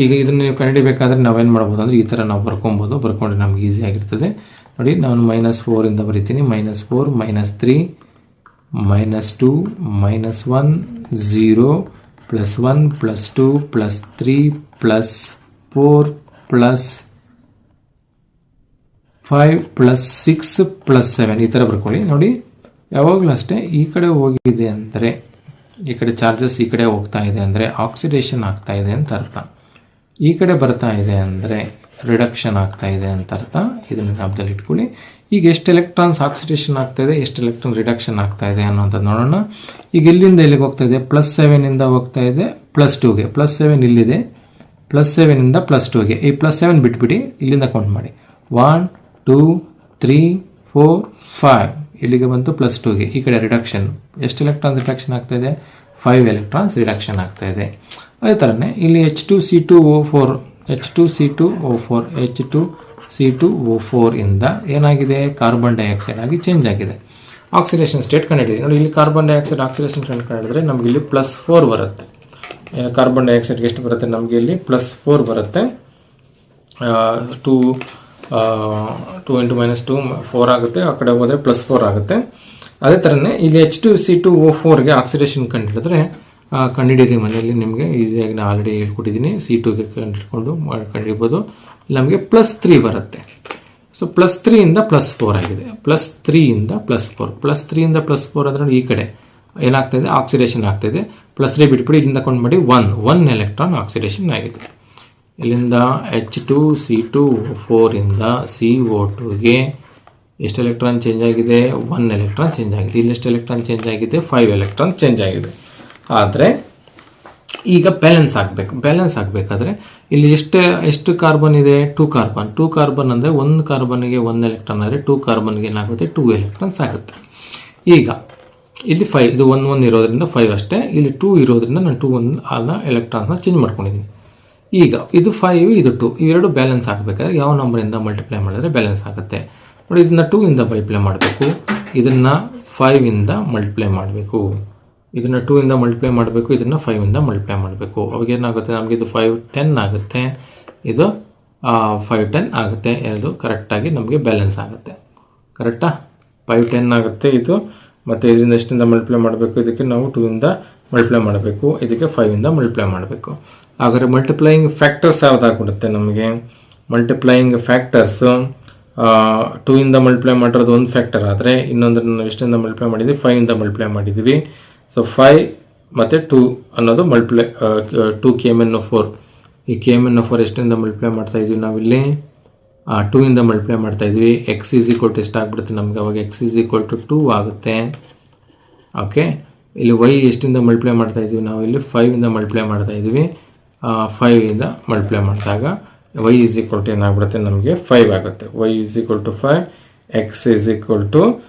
ಈಗ ಇದನ್ನು ನೀವು ಕಂಡುಹಿಡಿಯಬೇಕಾದ್ರೆ ನಾವೇನು ಮಾಡ್ಬೋದು ಅಂದರೆ ಈ ಥರ ನಾವು ಬರ್ಕೊಂಡ್ರೆ ನಮ್ಗೆ ಈಸಿ ಆಗಿರ್ತದೆ. ನೋಡಿ ನಾನು -4 ಇಂದ ಬರಿತೀನಿ. -4 -3 -2 -1 0 +1 +2 +3 +4 +5 +6 +7 ಈ ಥರ ಬರ್ಕೊಳ್ಳಿ. ನೋಡಿ ಯಾವಾಗಲೂ ಅಷ್ಟೇ ಈ ಕಡೆ ಹೋಗಿದೆ ಅಂದರೆ ಈ ಕಡೆ ಚಾರ್ಜಸ್ ಈ ಕಡೆ ಹೋಗ್ತಾ ಇದೆ ಅಂದರೆ ಆಕ್ಸಿಡೇಷನ್ ಆಗ್ತಾ ಇದೆ ಅಂತ ಅರ್ಥ. ಈ ಕಡೆ ಬರ್ತಾ ಇದೆ ಅಂದರೆ ರಿಡಕ್ಷನ್ ಆಗ್ತಾ ಇದೆ ಅಂತ ಅರ್ಥ. ಇದನ್ನು ಜ್ಞಾಪಕದಲ್ಲಿ ಇಟ್ಕೊಳ್ಳಿ. ಈಗ ಎಷ್ಟು ಎಲೆಕ್ಟ್ರಾನ್ಸ್ ಆಕ್ಸಿಡೇಷನ್ ಆಗ್ತಾ ಇದೆ, ಎಷ್ಟು ಎಲೆಕ್ಟ್ರಾನ್ ರಿಡಕ್ಷನ್ ಆಗ್ತಾ ಇದೆ ಅನ್ನೋಂಥದ್ದು ನೋಡೋಣ. ಈಗ ಇಲ್ಲಿಂದ ಇಲ್ಲಿಗೆ ಹೋಗ್ತಾ ಇದೆ +7 ಇಂದ ಹೋಗ್ತಾ ಇದೆ +2ಗೆ. +7 ಇಲ್ಲಿದೆ, +7 ಇಂದ +2ಗೆ. ಈ +7 ಬಿಟ್ಬಿಡಿ, ಇಲ್ಲಿಂದ ಕೌಂಟ್ ಮಾಡಿ. 1 2 3 4 5 ಇಲ್ಲಿಗೆ ಬಂತು +2ಗೆ. ಈ ಕಡೆ ರಿಡಕ್ಷನ್ ಎಷ್ಟು ಎಲೆಕ್ಟ್ರಾನ್ಸ್ ರಿಡಕ್ಷನ್ ಆಗ್ತಾ ಇದೆ 5 ಎಲೆಕ್ಟ್ರಾನ್ಸ್ ರಿಡಕ್ಷನ್ ಆಗ್ತಾ ಇದೆ. ಅದೇ ಥರನೇ ಇಲ್ಲಿ H2C2O4 ಇಂದ ಏನಾಗಿದೆ ಕಾರ್ಬನ್ ಡೈಆಕ್ಸೈಡ್ ಆಗಿ ಚೇಂಜ್ ಆಗಿದೆ. ಆಕ್ಸಿಡೇಷನ್ ಸ್ಟೇಟ್ ಕಂಡುಹಿಡಿಯಿರಿ. ನೋಡಿ ಇಲ್ಲಿ ಕಾರ್ಬನ್ ಡೈಆಕ್ಸೈಡ್ ಆಕ್ಸಿಡೇಷನ್ ಸ್ಟೇಟ್ ಕಂಡುಹಿಡಿದ್ರೆ ನಮಗೆ ಇಲ್ಲಿ +4 ಬರುತ್ತೆ. ಕಾರ್ಬನ್ ಡೈಆಕ್ಸೈಡ್ಗೆ ಎಷ್ಟು ಬರುತ್ತೆ ನಮಗೆ ಇಲ್ಲಿ +4 ಬರುತ್ತೆ. 2 × -2 4 ಆಗುತ್ತೆ. ಆ ಕಡೆ ಹೋದರೆ +4 ಆಗುತ್ತೆ. ಅದೇ ಥರನೇ ಇಲ್ಲಿ H2C2O4ಗೆ ಆಕ್ಸಿಡೇಷನ್ ಕಂಡುಹಿಡಿದ್ರೆ ಕಂಡುಹಿಡಿಯಿರಿ ಮನೆಯಲ್ಲಿ. ನಿಮಗೆ ಈಸಿಯಾಗಿ ನಾನು ಆಲ್ರೆಡಿ ಹೇಳ್ಕೊಟ್ಟಿದ್ದೀನಿ. C2ಗೆ ಕಂಡುಹಿಡಿಬೋದು. ನಮಗೆ +3 ಬರುತ್ತೆ. ಸೊ +3 ಇಂದ +4 ಆಗಿದೆ. +3 ಇಂದ +4 +3 ಇಂದ +4 ಅಂದರೆ ಈ ಕಡೆ ಏನಾಗ್ತಾ ಇದೆ ಆಕ್ಸಿಡೇಷನ್ ಆಗ್ತಾ ಇದೆ. +3 ಬಿಟ್ಬಿಡಿ, ಇಲ್ಲಿಂದ ಕೊಂಡು ಮಾಡಿ 1 ಎಲೆಕ್ಟ್ರಾನ್ ಆಕ್ಸಿಡೇಷನ್ ಆಗಿದೆ. ಇಲ್ಲಿಂದ H2C2O4 ಇಂದ CO2ಗೆ ಎಷ್ಟು ಎಲೆಕ್ಟ್ರಾನ್ ಚೇಂಜ್ ಆಗಿದೆ 1 ಎಲೆಕ್ಟ್ರಾನ್ ಚೇಂಜ್ ಆಗಿದೆ. ಇಲ್ಲಿ ಎಷ್ಟು ಎಲೆಕ್ಟ್ರಾನ್ ಚೇಂಜ್ ಆಗಿದೆ 5 ಎಲೆಕ್ಟ್ರಾನ್ ಚೇಂಜ್ ಆಗಿದೆ. ಆದರೆ ಈಗ ಬ್ಯಾಲೆನ್ಸ್ ಆಗಬೇಕಾದ್ರೆ ಇಲ್ಲಿ ಎಷ್ಟು ಕಾರ್ಬನ್ ಇದೆ 2 ಕಾರ್ಬನ್ ಅಂದರೆ 1 ಕಾರ್ಬನ್ಗೆ 1 ಎಲೆಕ್ಟ್ರಾನ್ ಆದರೆ 2 ಕಾರ್ಬನ್ಗೆ ಏನಾಗುತ್ತೆ 2 ಎಲೆಕ್ಟ್ರಾನ್ಸ್ ಆಗುತ್ತೆ. ಈಗ ಇಲ್ಲಿ 5 ಇದು 1 1 ಇರೋದ್ರಿಂದ 5 ಅಷ್ಟೇ. ಇಲ್ಲಿ 2 ಇರೋದ್ರಿಂದ ನಾನು 2 1 ಎಲೆಕ್ಟ್ರಾನ್ಸ್ನ ಚೇಂಜ್ ಮಾಡ್ಕೊಂಡಿದ್ದೀನಿ. ಈಗ ಇದು 5 ಇದು 2 ಇವೆರಡು ಬ್ಯಾಲೆನ್ಸ್ ಆಗಬೇಕಾದ್ರೆ ಯಾವ ನಂಬರಿಂದ ಮಲ್ಟಿಪ್ಲೈ ಮಾಡಿದ್ರೆ ಬ್ಯಾಲೆನ್ಸ್ ಆಗುತ್ತೆ ನೋಡಿ. ಇದನ್ನ 2 ಇಂದ ಮಲ್ಟಿಪ್ಲೈ ಮಾಡಬೇಕು, ಇದನ್ನ 5 ಇಂದ ಮಲ್ಟಿಪ್ಲೈ ಮಾಡಬೇಕು, ಇದನ್ನ 2 ಇಂದ ಮಲ್ಟಿಪ್ಲೈ ಮಾಡಬೇಕು, ಇದನ್ನ 5 ಇಂದ ಮಲ್ಟಿಪ್ಲೈ ಮಾಡಬೇಕು. ಅವಾಗ ಏನಾಗುತ್ತೆ ನಮಗೆ ಇದು 5 10 ಆಗುತ್ತೆ, ಇದು 5 10 ಆಗುತ್ತೆ. ಇದು ಕರೆಕ್ಟಾಗಿ ನಮಗೆ ಬ್ಯಾಲೆನ್ಸ್ ಆಗುತ್ತೆ. ಕರೆಕ್ಟಾ 5 10 ಆಗುತ್ತೆ ಇದು. ಮತ್ತು ಇದರಿಂದ ಎಷ್ಟಿಂದ ಮಲ್ಟಿಪ್ಲೈ ಮಾಡಬೇಕು, ಇದಕ್ಕೆ ನಾವು 2 ಇಂದ ಮಲ್ಟಿಪ್ಲೈ ಮಾಡಬೇಕು, ಇದಕ್ಕೆ 5 ಇಂದ ಮಲ್ಟಿಪ್ಲೈ ಮಾಡಬೇಕು. ಹಾಗಾದರೆ ಮಲ್ಟಿಪ್ಲೈಯಿಂಗ್ ಫ್ಯಾಕ್ಟರ್ಸ್ ಯಾವುದಾಗ್ಬಿಡುತ್ತೆ ನಮಗೆ? ಮಲ್ಟಿಪ್ಲೈಯಿಂಗ್ ಫ್ಯಾಕ್ಟರ್ಸು 2 ಇಂದ ಮಲ್ಟಿಪ್ಲೈ ಮಾಡಿರೋದು ಒಂದು ಫ್ಯಾಕ್ಟರ್ ಆದರೆ ಇನ್ನೊಂದನ್ನು ನಾವು ಎಷ್ಟಿಂದ ಮಲ್ಟಿಪ್ಲೈ ಮಾಡಿದ್ವಿ 5 ಇಂದ ಮಲ್ಟಿಪ್ಲೈ ಮಾಡಿದ್ದೀವಿ. ಸೊ 5 ಮತ್ತು 2 ಅನ್ನೋದು ಮಲ್ಟಿಪ್ಲೈ 2 KMnO4. ಈ KMnO4 ಎಷ್ಟಿಂದ ಮಲ್ಟಿಪ್ಲೈ ಮಾಡ್ತಾ ಇದ್ವಿ ನಾವಿಲ್ಲಿ 2 ಇಂದ ಮಲ್ಟಿಪ್ಲೈ ಮಾಡ್ತಾ ಇದ್ವಿ. ಎಕ್ಸ್ ಈಸ್ ಈಕ್ವಲ್ ಟು ಎಷ್ಟಾಗ್ಬಿಡುತ್ತೆ ನಮಗೆ ಅವಾಗ ಎಕ್ಸ್ ಈಸ್ ಈಕ್ವಲ್ ಟು 2 ಆಗುತ್ತೆ. ಓಕೆ, ಇಲ್ಲಿ ವೈ ಎಷ್ಟಿಂದ ಮಲ್ಟಿಪ್ಲೈ ಮಾಡ್ತಾ ಇದ್ವಿ ನಾವು ಇಲ್ಲಿ 5 ಇಂದ ಮಲ್ಟಿಪ್ಲೈ ಮಾಡ್ತಾ ಇದ್ವಿ. 5 ಇಂದ ಮಲ್ಟಿಪ್ಲೈ ಮಾಡಿದಾಗ ವೈ ಈಸ್ ಈಕ್ವಲ್ ಟು ಏನಾಗ್ಬಿಡುತ್ತೆ ನಮಗೆ 5 ಆಗುತ್ತೆ. Y is equal to 5, X is equal to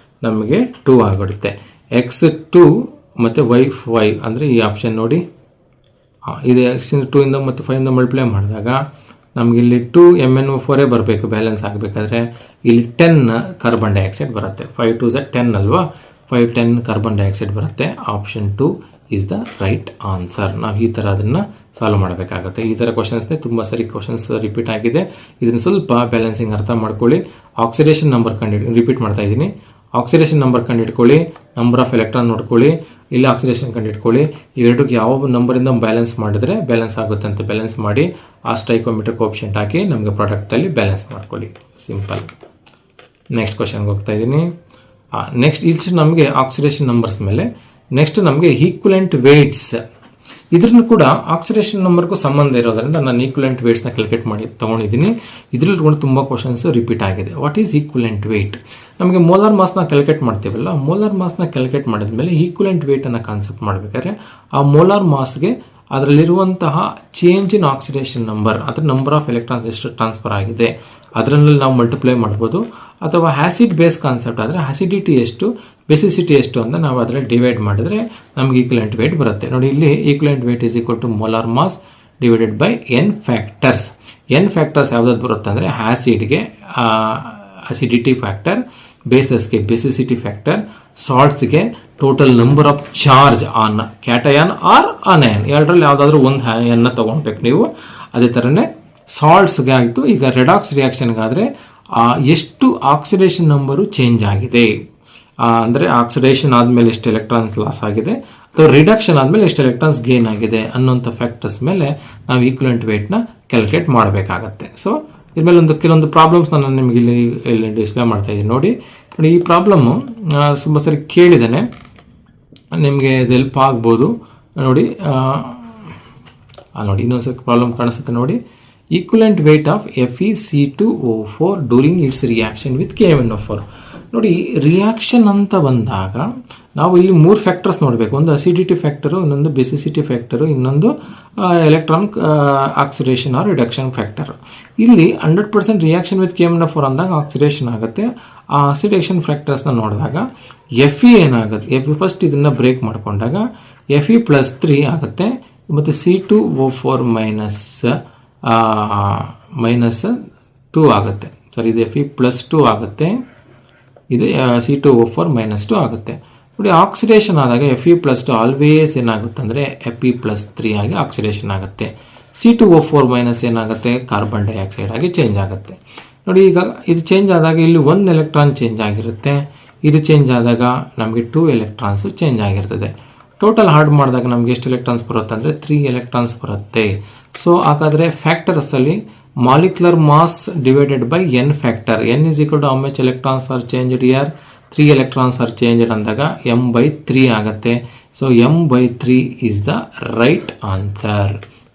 ನಮಗೆ 2 ಆಗಿಬಿಡುತ್ತೆ. ಎಕ್ಸ್ 2 ಮತ್ತು y5 ಅಂದರೆ ಈ ಆಪ್ಷನ್ ನೋಡಿ, ಇದು ಆಪ್ಷನ್ 2 ಇಂದ ಮತ್ತು 5 ಇಂದ ಮಲ್ಟಿಪ್ಲೈ ಮಾಡಿದಾಗ ನಮ್ಗೆ ಇಲ್ಲಿ 2MnO4 ಬರಬೇಕು ಬ್ಯಾಲೆನ್ಸ್ ಆಗಬೇಕಾದ್ರೆ, ಇಲ್ಲಿ 10 ಕಾರ್ಬನ್ ಡೈಆಕ್ಸೈಡ್ ಬರುತ್ತೆ. 5 2 10 ಅಲ್ವಾ, 5 10 ಕಾರ್ಬನ್ ಡೈಆಕ್ಸೈಡ್ ಬರುತ್ತೆ. Option 2 is the right answer. ನಾವು ಈ ಥರ ಅದನ್ನು ಸಾಲ್ವ್ ಮಾಡಬೇಕಾಗುತ್ತೆ. ಈ ಥರ ಕ್ವಶನ್ಸ್ನೇ ತುಂಬ ಸರಿ ಕ್ವಶನ್ಸ್ ರಿಪೀಟ್ ಆಗಿದೆ. ಇದನ್ನು ಸ್ವಲ್ಪ ಬ್ಯಾಲೆನ್ಸಿಂಗ್ ಅರ್ಥ ಮಾಡ್ಕೊಳ್ಳಿ. ಆಕ್ಸಿಡೇಷನ್ ನಂಬರ್ ರಿಪೀಟ್ ಮಾಡ್ತಾ ಇದ್ದೀನಿ. ಆಕ್ಸಿಡೇಷನ್ ನಂಬರ್ ಕಂಡುಹಿಡ್ಕೊಳ್ಳಿ, ನಂಬರ್ ಆಫ್ ಎಲೆಕ್ಟ್ರಾನ್ ನೋಡ್ಕೊಳ್ಳಿ, ಇಲ್ಲಿ ಆಕ್ಸಿಡೇಷನ್ ಕಂಡುಹಿಡ್ಕೊಳ್ಳಿ. ಇವೆರಡಕ್ಕೆ ಯಾವ ನಂಬರಿಂದ ಬ್ಯಾಲೆನ್ಸ್ ಮಾಡಿದ್ರೆ ಬ್ಯಾಲೆನ್ಸ್ ಆಗುತ್ತೆ ಅಂತ ಬ್ಯಾಲೆನ್ಸ್ ಮಾಡಿ ಆ ಸ್ಟೈಕೋಮೆಟ್ರಿಕ್ ಕೋಎಫಿಷಿಯಂಟ್ ಹಾಕಿ ನಮಗೆ ಪ್ರಾಡಕ್ಟಲ್ಲಿ ಬ್ಯಾಲೆನ್ಸ್ ಮಾಡ್ಕೊಳ್ಳಿ. ಸಿಂಪಲ್. ನೆಕ್ಸ್ಟ್ ಕ್ವಶನ್ಗೆ ಹೋಗ್ತಾ ಇದ್ದೀನಿ. ನೆಕ್ಸ್ಟ್ ಇಲ್ಲಿ ನಮಗೆ ಆಕ್ಸಿಡೇಷನ್ ನಂಬರ್ಸ್ ಮೇಲೆ ನೆಕ್ಸ್ಟ್ ನಮಗೆ ಈಕ್ವಲೆಂಟ್ ವೇಟ್ಸ್. ಇದ್ರನ್ನು ಕೂಡ ಆಕ್ಸಿಡೇಷನ್ ನಂಬರ್ಗೂ ಸಂಬಂಧ ಇರೋದ್ರಿಂದ ನಾನು ಈಕ್ವಲೆಂಟ್ ವೇಟ್ಸ್ನ ಕ್ಯಾಲ್ಕುಲೇಟ್ ಮಾಡಿ ತೊಗೊಂಡಿದ್ದೀನಿ. ಇದರಲ್ಲಿ ಕೂಡ ತುಂಬ ಕ್ವಶನ್ಸ್ ರಿಪೀಟ್ ಆಗಿದೆ. What is equivalent weight? ನಮಗೆ ಮೋಲಾರ್ ಮಾಸ್ನ ಕ್ಯಾಲ್ಕುಲೇಟ್ ಮಾಡ್ತೀವಲ್ಲ, ಮೋಲಾರ್ ಮಾಸ್ನ ಕ್ಯಾಲ್ಕುಲೇಟ್ ಮಾಡಿದ್ಮೇಲೆ ಈಕ್ವಲೆಂಟ್ ವೇಟ್ ಅನ್ನು ಕಾನ್ಸೆಪ್ಟ್ ಮಾಡಬೇಕಾದ್ರೆ ಆ ಮೋಲಾರ್ ಮಾಸ್ಗೆ ಅದರಲ್ಲಿರುವಂತಹ ಚೇಂಜ್ ಇನ್ ಆಕ್ಸಿಡೇಷನ್ ನಂಬರ್, ಅದರ ನಂಬರ್ ಆಫ್ ಎಲೆಕ್ಟ್ರಾನ್ಸ್ ಎಷ್ಟು ಟ್ರಾನ್ಸ್ಫರ್ ಆಗಿದೆ ಅದರಲ್ಲಿ ನಾವು ಮಲ್ಟಿಪ್ಲೈ ಮಾಡ್ಬೋದು. ಅಥವಾ ಆಸಿಡ್ ಬೇಸ್ ಕಾನ್ಸೆಪ್ಟ್ ಆದರೆ ಆಸಿಡಿಟಿ ಎಷ್ಟು, ಬೇಸಿಸಿಟಿ ಎಷ್ಟು ಅಂತ ನಾವು ಅದರಲ್ಲಿ ಡಿವೈಡ್ ಮಾಡಿದ್ರೆ ನಮಗೆ ಈಕ್ವಲೆಂಟ್ ವೇಟ್ ಬರುತ್ತೆ. ನೋಡಿ, ಇಲ್ಲಿ equivalent weight is equal to molar mass divided by n factors. N factors ಯಾವ್ದಾದ್ರು ಬರುತ್ತೆ ಅಂದರೆ ಆಸಿಡ್ಗೆ ಅಸಿಡಿಟಿ ಫ್ಯಾಕ್ಟರ್, ಬೇಸಸ್ಗೆ ಬೇಸಿಸಿಟಿ ಫ್ಯಾಕ್ಟರ್, ಸಾಲ್ಟ್ಸ್ಗೆ total number of charge on cation or anion, ಎರಡರಲ್ಲಿ ಯಾವುದಾದ್ರೂ ಒಂದು ಅನ್ನ ತಗೊಳ್ಬೇಕು ನೀವು. ಅದೇ ಥರನೇ ಸಾಲ್ಟ್ಸ್ಗೆ ಆಯಿತು. ಈಗ ರೆಡಾಕ್ಸ್ ರಿಯಾಕ್ಷನ್ಗಾದರೆ ಎಷ್ಟು ಆಕ್ಸಿಡೇಷನ್ ನಂಬರು ಚೇಂಜ್ ಆಗಿದೆ, ಅಂದರೆ ಆಕ್ಸಿಡೇಷನ್ ಆದಮೇಲೆ ಎಷ್ಟು ಎಲೆಕ್ಟ್ರಾನ್ಸ್ ಲಾಸ್ ಆಗಿದೆ ಅಥವಾ ರಿಡಕ್ಷನ್ ಆದಮೇಲೆ ಎಷ್ಟು ಎಲೆಕ್ಟ್ರಾನ್ಸ್ ಗೇನ್ ಆಗಿದೆ ಅನ್ನೋಂಥ ಫ್ಯಾಕ್ಟರ್ಸ್ ಮೇಲೆ ನಾವು ಈಕ್ವಲೆಂಟ್ ವೇಟ್ನ ಕ್ಯಾಲ್ಕುಲೇಟ್ ಮಾಡಬೇಕಾಗತ್ತೆ. ಸೊ ಇದ್ಮೇಲೆ ಕೆಲವೊಂದು ಪ್ರಾಬ್ಲಮ್ಸ್ ನಾನು ನಿಮಗೆ ಇಲ್ಲಿ ಡಿಸ್ಪ್ಲೇ ಮಾಡ್ತಾ ಇದ್ದೀನಿ. ನೋಡಿ, ಈ ಪ್ರಾಬ್ಲಮ್ಮು ತುಂಬ ಸರಿ ಕೇಳಿದ್ದೇನೆ, ನಿಮಗೆ ಇದು ಹೆಲ್ಪ್ ಆಗ್ಬೋದು. ನೋಡಿ ನೋಡಿ ಇನ್ನೊಂದ್ಸರಿ ಪ್ರಾಬ್ಲಮ್ ಕಾಣಿಸುತ್ತೆ ನೋಡಿ. Equivalent weight of FeC2O4 during it's reaction with KMnO4. ನೋಡಿ, ರಿಯಾಕ್ಷನ್ ಅಂತ ಬಂದಾಗ ನಾವು ಇಲ್ಲಿ 3 ಫ್ಯಾಕ್ಟರ್ಸ್ ನೋಡಬೇಕು. ಒಂದು ಅಸಿಡಿಟಿ ಫ್ಯಾಕ್ಟರು, ಇನ್ನೊಂದು ಬೇಸಿಸಿಟಿ ಫ್ಯಾಕ್ಟರು, ಇನ್ನೊಂದು electron oxidation or reduction factor. ಇಲ್ಲಿ 100% ರಿಯಾಕ್ಷನ್ ವಿತ್ KMnO4 ಅಂದಾಗ ಆಕ್ಸಿಡೇಷನ್ ಆಗುತ್ತೆ. ಆ ಆಕ್ಸಿಡೇಷನ್ ಫ್ಯಾಕ್ಟರ್ಸ್ನ ನೋಡಿದಾಗ Fe ಏನಾಗುತ್ತೆ, ಫಸ್ಟ್ ಇದನ್ನು ಬ್ರೇಕ್ ಮಾಡಿಕೊಂಡಾಗ Fe+3 ಆಗುತ್ತೆ, ಮತ್ತು C2O4 ಮೈನಸ್ 2 ಆಗುತ್ತೆ. ಸರಿ, ಇದು Fe+2 ಆಗುತ್ತೆ, ಇದು C2O4 -2 ಆಗುತ್ತೆ. ನೋಡಿ, ಆಕ್ಸಿಡೇಷನ್ ಆದಾಗ Fe+2 ಆಲ್ವೇಸ್ ಏನಾಗುತ್ತೆ ಅಂದರೆ Fe+3 ಆಗಿ ಆಕ್ಸಿಡೇಷನ್ ಆಗುತ್ತೆ. C2O4- ಏನಾಗುತ್ತೆ, ಕಾರ್ಬನ್ ಡೈಆಕ್ಸೈಡ್ ಆಗಿ ಚೇಂಜ್ ಆಗುತ್ತೆ. ನೋಡಿ, ಈಗ ಇದು ಚೇಂಜ್ ಆದಾಗ ಇಲ್ಲಿ 1 ಎಲೆಕ್ಟ್ರಾನ್ ಚೇಂಜ್ ಆಗಿರುತ್ತೆ, ಇದು ಚೇಂಜ್ ಆದಾಗ ನಮಗೆ 2 ಎಲೆಕ್ಟ್ರಾನ್ಸ್ ಚೇಂಜ್ ಆಗಿರ್ತದೆ. ಟೋಟಲ್ ಹಾರ್ಡ್ ಮಾಡಿದಾಗ ನಮಗೆ ಎಷ್ಟು ಎಲೆಕ್ಟ್ರಾನ್ಸ್ ಬರುತ್ತೆ ಅಂದರೆ 3 ಎಲೆಕ್ಟ್ರಾನ್ಸ್ ಬರುತ್ತೆ. ಸೊ ಹಾಗಾದರೆ ಫ್ಯಾಕ್ಟರ್ಸಲ್ಲಿ molecular mass divided by n factor, n is equal to how much electrons are changed here, 3 electrons are changed ಅಂದಾಗ m/3 ಆಗುತ್ತೆ. So m/3 is the right answer.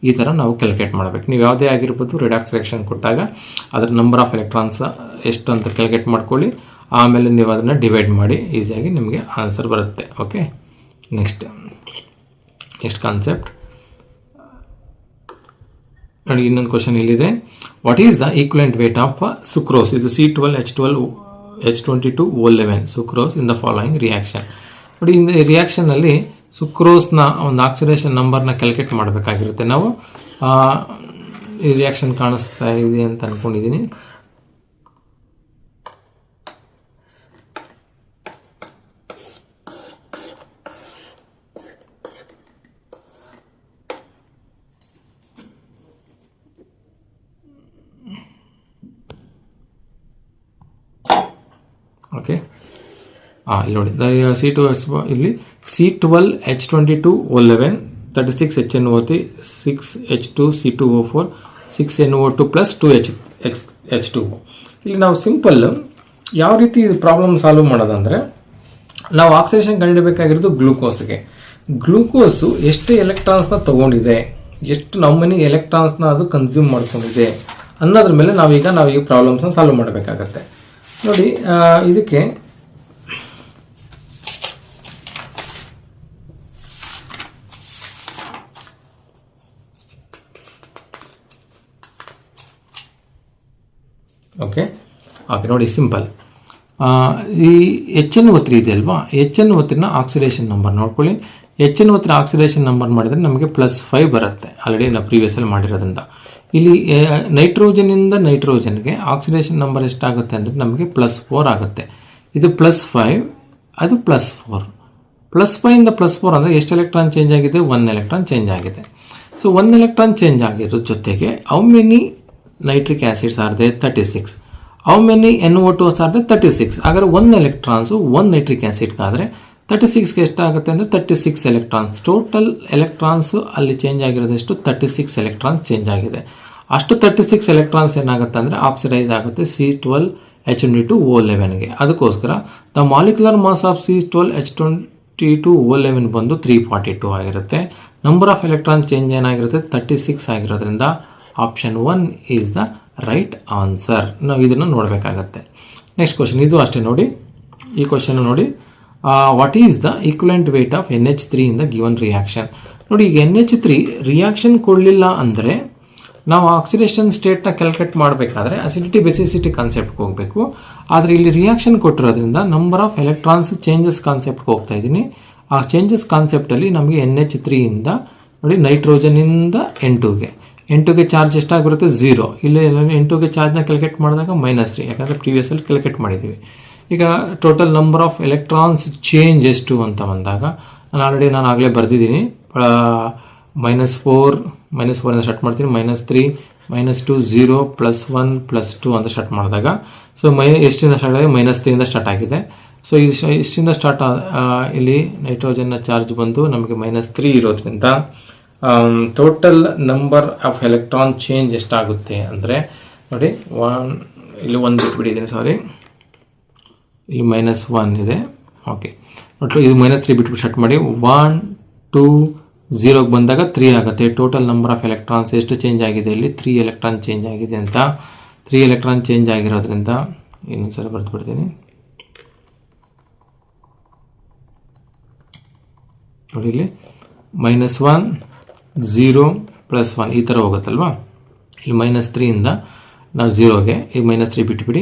ಈ ಥರ ನಾವು ಕ್ಯಾಲ್ಕುಲೇಟ್ ಮಾಡಬೇಕು. ನೀವು ಯಾವುದೇ ಆಗಿರ್ಬೋದು, ರಿಡಾಕ್ಸ್ ರಿಯಾಕ್ಷನ್ ಕೊಟ್ಟಾಗ ಅದರ ನಂಬರ್ ಆಫ್ ಎಲೆಕ್ಟ್ರಾನ್ಸ್ ಎಷ್ಟು ಅಂತ ಕ್ಯಾಲ್ಕುಲೇಟ್ ಮಾಡ್ಕೊಳ್ಳಿ, ಆಮೇಲೆ ನೀವು ಅದನ್ನು ಡಿವೈಡ್ ಮಾಡಿ ಈಸಿಯಾಗಿ ನಿಮಗೆ ಆನ್ಸರ್ ಬರುತ್ತೆ. ಓಕೆ, ನೆಕ್ಸ್ಟ್ ಕಾನ್ಸೆಪ್ಟ್ ನೋಡಿ. ಇನ್ನೊಂದು ಕ್ವಶನ್ ಇಲ್ಲಿದೆ. What is the equivalent weight of sucrose? ಇದು C12H12H22O11 sucrose in the following reaction. ನೋಡಿ, ಈ ರಿಯಾಕ್ಷನಲ್ಲಿ ಸುಕ್ರೋಸ್ನ ಒಂದು ಆಕ್ಸಿಡೇಷನ್ ನಂಬರ್ನ ಕ್ಯಾಲ್ಕುಲೇಟ್ ಮಾಡಬೇಕಾಗಿರುತ್ತೆ. ನಾವು ಈ ರಿಯಾಕ್ಷನ್ ಕಾಣಿಸ್ತಾ ಇದೆ ಅಂತ ಅಂದ್ಕೊಂಡಿದ್ದೀನಿ. ಓಕೆ, ಇಲ್ಲಿ ನೋಡಿ, ಇಲ್ಲಿ C12H22O11 36HNO3 6H2C2O4 6NO2 plus 2H2O. ಇಲ್ಲಿ ನಾವು ಸಿಂಪಲ್ ಯಾವ ರೀತಿ ಪ್ರಾಬ್ಲಮ್ ಸಾಲ್ವ್ ಮಾಡೋದಂದರೆ, ನಾವು ಆಕ್ಸಿಡೇಷನ್ ಕಂಡುಹಿಡಬೇಕಾಗಿರೋದು ಗ್ಲೂಕೋಸ್ಗೆ. ಗ್ಲೂಕೋಸು ಎಷ್ಟು ಎಲೆಕ್ಟ್ರಾನ್ಸ್ನ ತಗೊಂಡಿದೆ, ಎಷ್ಟು ನಮ್ಮನಿ ಎಲೆಕ್ಟ್ರಾನ್ಸ್ನ ಅದು ಕನ್ಸ್ಯೂಮ್ ಮಾಡ್ಕೊಂಡಿದೆ ಅನ್ನೋದ್ರ ಮೇಲೆ ನಾವು ಈ ಪ್ರಾಬ್ಲಮ್ಸ್ನ ಸಾಲ್ವ್ ಮಾಡಬೇಕಾಗತ್ತೆ. ನೋಡಿ, ಇದಕ್ಕೆ ಓಕೆ ನೋಡಿ, ಸಿಂಪಲ್. ಈ HNO3 ಇದೆ ಅಲ್ವಾ, HNO3ನ ಆಕ್ಸಿಡೇಷನ್ ನಂಬರ್ ನೋಡ್ಕೊಳ್ಳಿ. HNO3 ಆಕ್ಸಿಡೇಷನ್ ನಂಬರ್ ಮಾಡಿದ್ರೆ ನಮಗೆ +5 ಬರುತ್ತೆ, ಆಲ್ರೆಡಿ ನಾವು ಪ್ರೀವಿಯಸ್ ಅಲ್ಲಿ ಮಾಡಿರೋದ್ರಿಂದ. ಇಲ್ಲಿ ನೈಟ್ರೋಜನ್ ಇಂದ ನೈಟ್ರೋಜನ್ಗೆ ಆಕ್ಸಿಡೇಷನ್ ನಂಬರ್ ಎಷ್ಟಾಗುತ್ತೆ ಅಂದ್ರೆ ನಮಗೆ +4 ಆಗುತ್ತೆ. ಇದು +5, ಅದು +4. +5 ಇಂದ +4 ಅಂದ್ರೆ ಎಷ್ಟು ಎಲೆಕ್ಟ್ರಾನ್ ಚೇಂಜ್ ಆಗಿದೆ? 1 ಎಲೆಕ್ಟ್ರಾನ್ ಚೇಂಜ್ ಆಗಿದೆ. ಸೊ 1 ಎಲೆಕ್ಟ್ರಾನ್ ಚೇಂಜ್ ಆಗಿರೋ ಜೊತೆಗೆ how many nitric acids are they? 36. How many NO2 are they? 36. ಹಾಗಾದ್ರೆ 1 ಎಲೆಕ್ಟ್ರಾನ್ಸ್ 1 ನೈಟ್ರಿಕ್ ಆಸಿಡ್ ಆದ್ರೆ 36ಗೆ ಎಷ್ಟಾಗುತ್ತೆ ಅಂದ್ರೆ 36 ಎಲೆಕ್ಟ್ರಾನ್ಸ್. ಟೋಟಲ್ ಎಲೆಕ್ಟ್ರಾನ್ಸ್ ಅಲ್ಲಿ ಚೇಂಜ್ ಆಗಿರೋದೆಷ್ಟು? 36 ಎಲೆಕ್ಟ್ರಾನ್ಸ್ ಚೇಂಜ್ ಆಗಿದೆ. ಅಷ್ಟು 36 ಎಲೆಕ್ಟ್ರಾನ್ಸ್ ಏನಾಗುತ್ತೆ ಅಂದ್ರೆ ಆಕ್ಸಿಡೈಸ್ ಆಗುತ್ತೆ C12H22O11ಗೆ. ಅದಕ್ಕೋಸ್ಕರ the molecular mass of C12H22O11 ಬಂದು 342 ಆಗಿರುತ್ತೆ. ನಂಬರ್ ಆಫ್ ಎಲೆಕ್ಟ್ರಾನ್ ಚೇಂಜ್ ಏನಾಗಿರುತ್ತೆ? 36 ಆಗಿರೋದ್ರಿಂದ option 1 is the right answer. ನಾವು ಇದನ್ನು ನೋಡಬೇಕಾಗತ್ತೆ. ನೆಕ್ಸ್ಟ್ ಕ್ವಶನ್, ಇದು ಅಷ್ಟೇ ನೋಡಿ. ಈ ಕ್ವಶನ್ ನೋಡಿ, what is the equivalent weight of NH3 in the given reaction? ನೋಡಿ, ಈಗ NH3 ರಿಯಾಕ್ಷನ್ ಕೊಡಲಿಲ್ಲ ಅಂದರೆ ನಾವು ಆಕ್ಸಿಡೇಷನ್ ಸ್ಟೇಟ್ನ ಕ್ಯಾಲ್ಕುಲೇಟ್ ಮಾಡಬೇಕಾದ್ರೆ ಅಸಿಡಿಟಿ ಬೆಸಿಸಿಟಿ ಕಾನ್ಸೆಪ್ಟ್ಗೆ ಹೋಗಬೇಕು. ಆದರೆ ಇಲ್ಲಿ ರಿಯಾಕ್ಷನ್ ಕೊಟ್ಟಿರೋದ್ರಿಂದ ನಂಬರ್ ಆಫ್ ಎಲೆಕ್ಟ್ರಾನ್ಸ್ ಚೇಂಜಸ್ ಕಾನ್ಸೆಪ್ಟ್ಗೆ ಹೋಗ್ತಾ ಇದ್ದೀನಿ. ಆ ಚೇಂಜಸ್ ಕಾನ್ಸೆಪ್ಟಲ್ಲಿ ನಮಗೆ NH3 ಇಂದ ನೋಡಿ ನೈಟ್ರೋಜನ್ ಇಂದ N2ಗೆ ಚಾರ್ಜ್ ಎಷ್ಟಾಗಿರುತ್ತೆ? 0. ಇಲ್ಲಿ N2ಗೆ ಚಾರ್ಜ್ನ ಕ್ಯಾಲ್ಕುಲೇಟ್ ಮಾಡಿದಾಗ -3, ಯಾಕಂದರೆ ಪ್ರೀವಿಯಸ್ ಅಲ್ಲಿ ಕ್ಯಾಲ್ಕುಲೇಟ್ ಮಾಡಿದ್ದೀವಿ. ಈಗ total number of electrons change ಎಷ್ಟು ಅಂತ ಬಂದಾಗ ನಾನು ಆಗಲೇ ಬರೆದಿದ್ದೀನಿ. -4 ಇಂದ ಸ್ಟಾರ್ಟ್ ಮಾಡ್ತೀನಿ, -3 -2 0 +1 +2 ಅಂತ ಸ್ಟಾರ್ಟ್ ಮಾಡಿದಾಗ ಸೊ ಎಷ್ಟಿಂದ ಸ್ಟಾರ್ಟ್ ಆಗಿದೆ? -3 ಇಂದ ಸ್ಟಾರ್ಟ್ ಆಗಿದೆ. ಸೊ ಇಷ್ಟಿಂದ ಸ್ಟಾರ್ಟ್ ಇಲ್ಲಿ ನೈಟ್ರೋಜನ್ನ ಚಾರ್ಜ್ ಬಂದು ನಮಗೆ -3 ಇರೋದ್ರಿಂದ total number of electron change ಎಷ್ಟಾಗುತ್ತೆ ಅಂದರೆ ನೋಡಿ, ಇಲ್ಲಿ 1 ಬಿಟ್ಬಿಟ್ಟಿದ್ದೀನಿ, ಸಾರಿ, ಇಲ್ಲಿ -1 ಇದೆ. ಓಕೆ, ನೋಡಿ ಇದು -3 ಬಿಟ್ಬಿಟ್ಟು ಸ್ಟಾರ್ಟ್ ಮಾಡಿ. 1 2 0ಗೆ ಬಂದಾಗ 3 ಆಗುತ್ತೆ. ಟೋಟಲ್ ನಂಬರ್ ಆಫ್ ಎಲೆಕ್ಟ್ರಾನ್ಸ್ ಎಷ್ಟು ಚೇಂಜ್ ಆಗಿದೆ? ಇಲ್ಲಿ 3 ಎಲೆಕ್ಟ್ರಾನ್ ಚೇಂಜ್ ಆಗಿದೆ ಅಂತ. 3 ಎಲೆಕ್ಟ್ರಾನ್ ಚೇಂಜ್ ಆಗಿರೋದ್ರಿಂದ ಇನ್ನೊಂದು ಸಲ ಬರೆದ್ಬಿಡ್ತೀನಿ. ನೋಡಿ ಇಲ್ಲಿ -1 0 +1 ಈ ಥರ ಹೋಗುತ್ತಲ್ವಾ. ಇಲ್ಲಿ -3 ಇಂದ ನಾವು 0ಗೆ ಈಗ -3 ಬಿಟ್ಬಿಡಿ.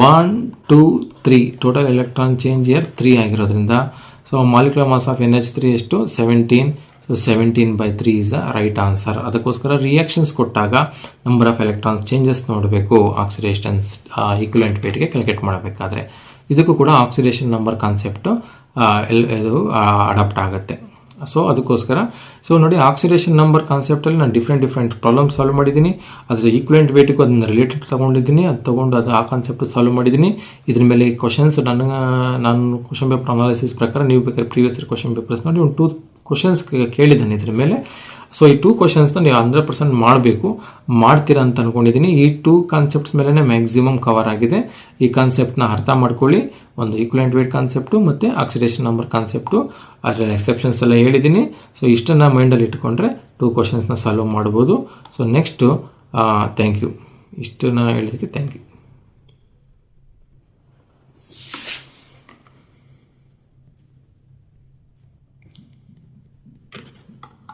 1 2 3 ಟೋಟಲ್ ಎಲೆಕ್ಟ್ರಾನ್ ಚೇಂಜ್ ಇಯರ್ 3 ಆಗಿರೋದ್ರಿಂದ so molecular mass of NH3 ಎಷ್ಟು? 17. So 17/3 is the right answer. ಅದಕ್ಕೋಸ್ಕರ ರಿಯಾಕ್ಷನ್ಸ್ ಕೊಟ್ಟಾಗ ನಂಬರ್ ಆಫ್ ಎಲೆಕ್ಟ್ರಾನ್ಸ್ ಚೇಂಜಸ್ ನೋಡಬೇಕು ಆಕ್ಸಿಡೇಷನ್ಸ್ ಈಕ್ವಲೆಂಟ್ ವೇಟ್ಗೆ ಕ್ಯಾಲ್ಕುಲೇಟ್ ಮಾಡಬೇಕಾದ್ರೆ. ಇದಕ್ಕೂ ಕೂಡ ಆಕ್ಸಿಡೇಷನ್ ನಂಬರ್ ಕಾನ್ಸೆಪ್ಟ್ ಇದು ಅಡಾಪ್ಟ್ ಆಗುತ್ತೆ. ಸೊ ಅದಕ್ಕೋಸ್ಕರ ಸೊ ನೋಡಿ, ಆಕ್ಸಿಡೇಷನ್ ನಂಬರ್ ಕಾನ್ಸೆಪ್ಟಲ್ಲಿ ನಾನು ಡಿಫ್ರೆಂಟ್ ಪ್ರಾಬ್ಲಮ್ ಸಾಲ್ವ್ ಮಾಡಿದ್ದೀನಿ. ಅದ್ರ ಈಕ್ವಲೆಂಟ್ ವೇಟಿಗೂ ಅದನ್ನ ರಿಲೇಟೆಡ್ ತೊಗೊಂಡಿದ್ದೀನಿ. ಅದು ತೊಗೊಂಡು ಅದು ಆ ಕಾನ್ಸೆಪ್ಟ್ ಸಾಲ್ವ್ ಮಾಡಿದ್ದೀನಿ. ಇದ್ರ ಮೇಲೆ ಕ್ವಶನ್ಸ್ ನಾನು ಕ್ವಶನ್ ಪೇಪರ್ ಅನಾಲಿಸಿಸ್ ಪ್ರಕಾರ ನೀವು ಬೇಕಾದ್ರೆ ಪ್ರೀವಿಯಸ್ ಕ್ವಶನ್ ಪೇಪರ್ಸ್ ನೋಡಿ ಒಂದು 2 ಕ್ವಶನ್ಸ್ ಕೇಳಿದ್ದಾನೆ ಇದ್ರ ಮೇಲೆ. ಸೊ ಈ 2 ಕ್ವಶನ್ಸ್ನ ನೀವು 100% ಮಾಡಬೇಕು, ಮಾಡ್ತೀರಾ ಅಂತ ಅನ್ಕೊಂಡಿದ್ದೀನಿ. ಈ 2 ಕಾನ್ಸೆಪ್ಟ್ಸ್ ಮೇಲೆ ಮ್ಯಾಕ್ಸಿಮಮ್ ಕವರ್ ಆಗಿದೆ. ಈ ಕಾನ್ಸೆಪ್ಟ್ನ ಅರ್ಥ ಮಾಡ್ಕೊಳ್ಳಿ. ಒಂದು ಈಕ್ವಲೆಂಟ್ ವೇಟ್ ಕಾನ್ಸೆಪ್ಟು ಮತ್ತು ಆಕ್ಸಿಡೇಷನ್ ನಂಬರ್ ಕಾನ್ಸೆಪ್ಟು, ಅದರ ಎಕ್ಸೆಪ್ಷನ್ಸ್ ಎಲ್ಲ ಹೇಳಿದ್ದೀನಿ. ಸೊ ಇಷ್ಟನ್ನು ಮೈಂಡಲ್ಲಿ ಇಟ್ಕೊಂಡ್ರೆ 2 ಕ್ವಶನ್ಸ್ನ ಸಾಲ್ವ್ ಮಾಡ್ಬೋದು. So next thank you. ಇಷ್ಟನ್ನು ಹೇಳಿದ್ದಕ್ಕೆ ಥ್ಯಾಂಕ್ ಯು.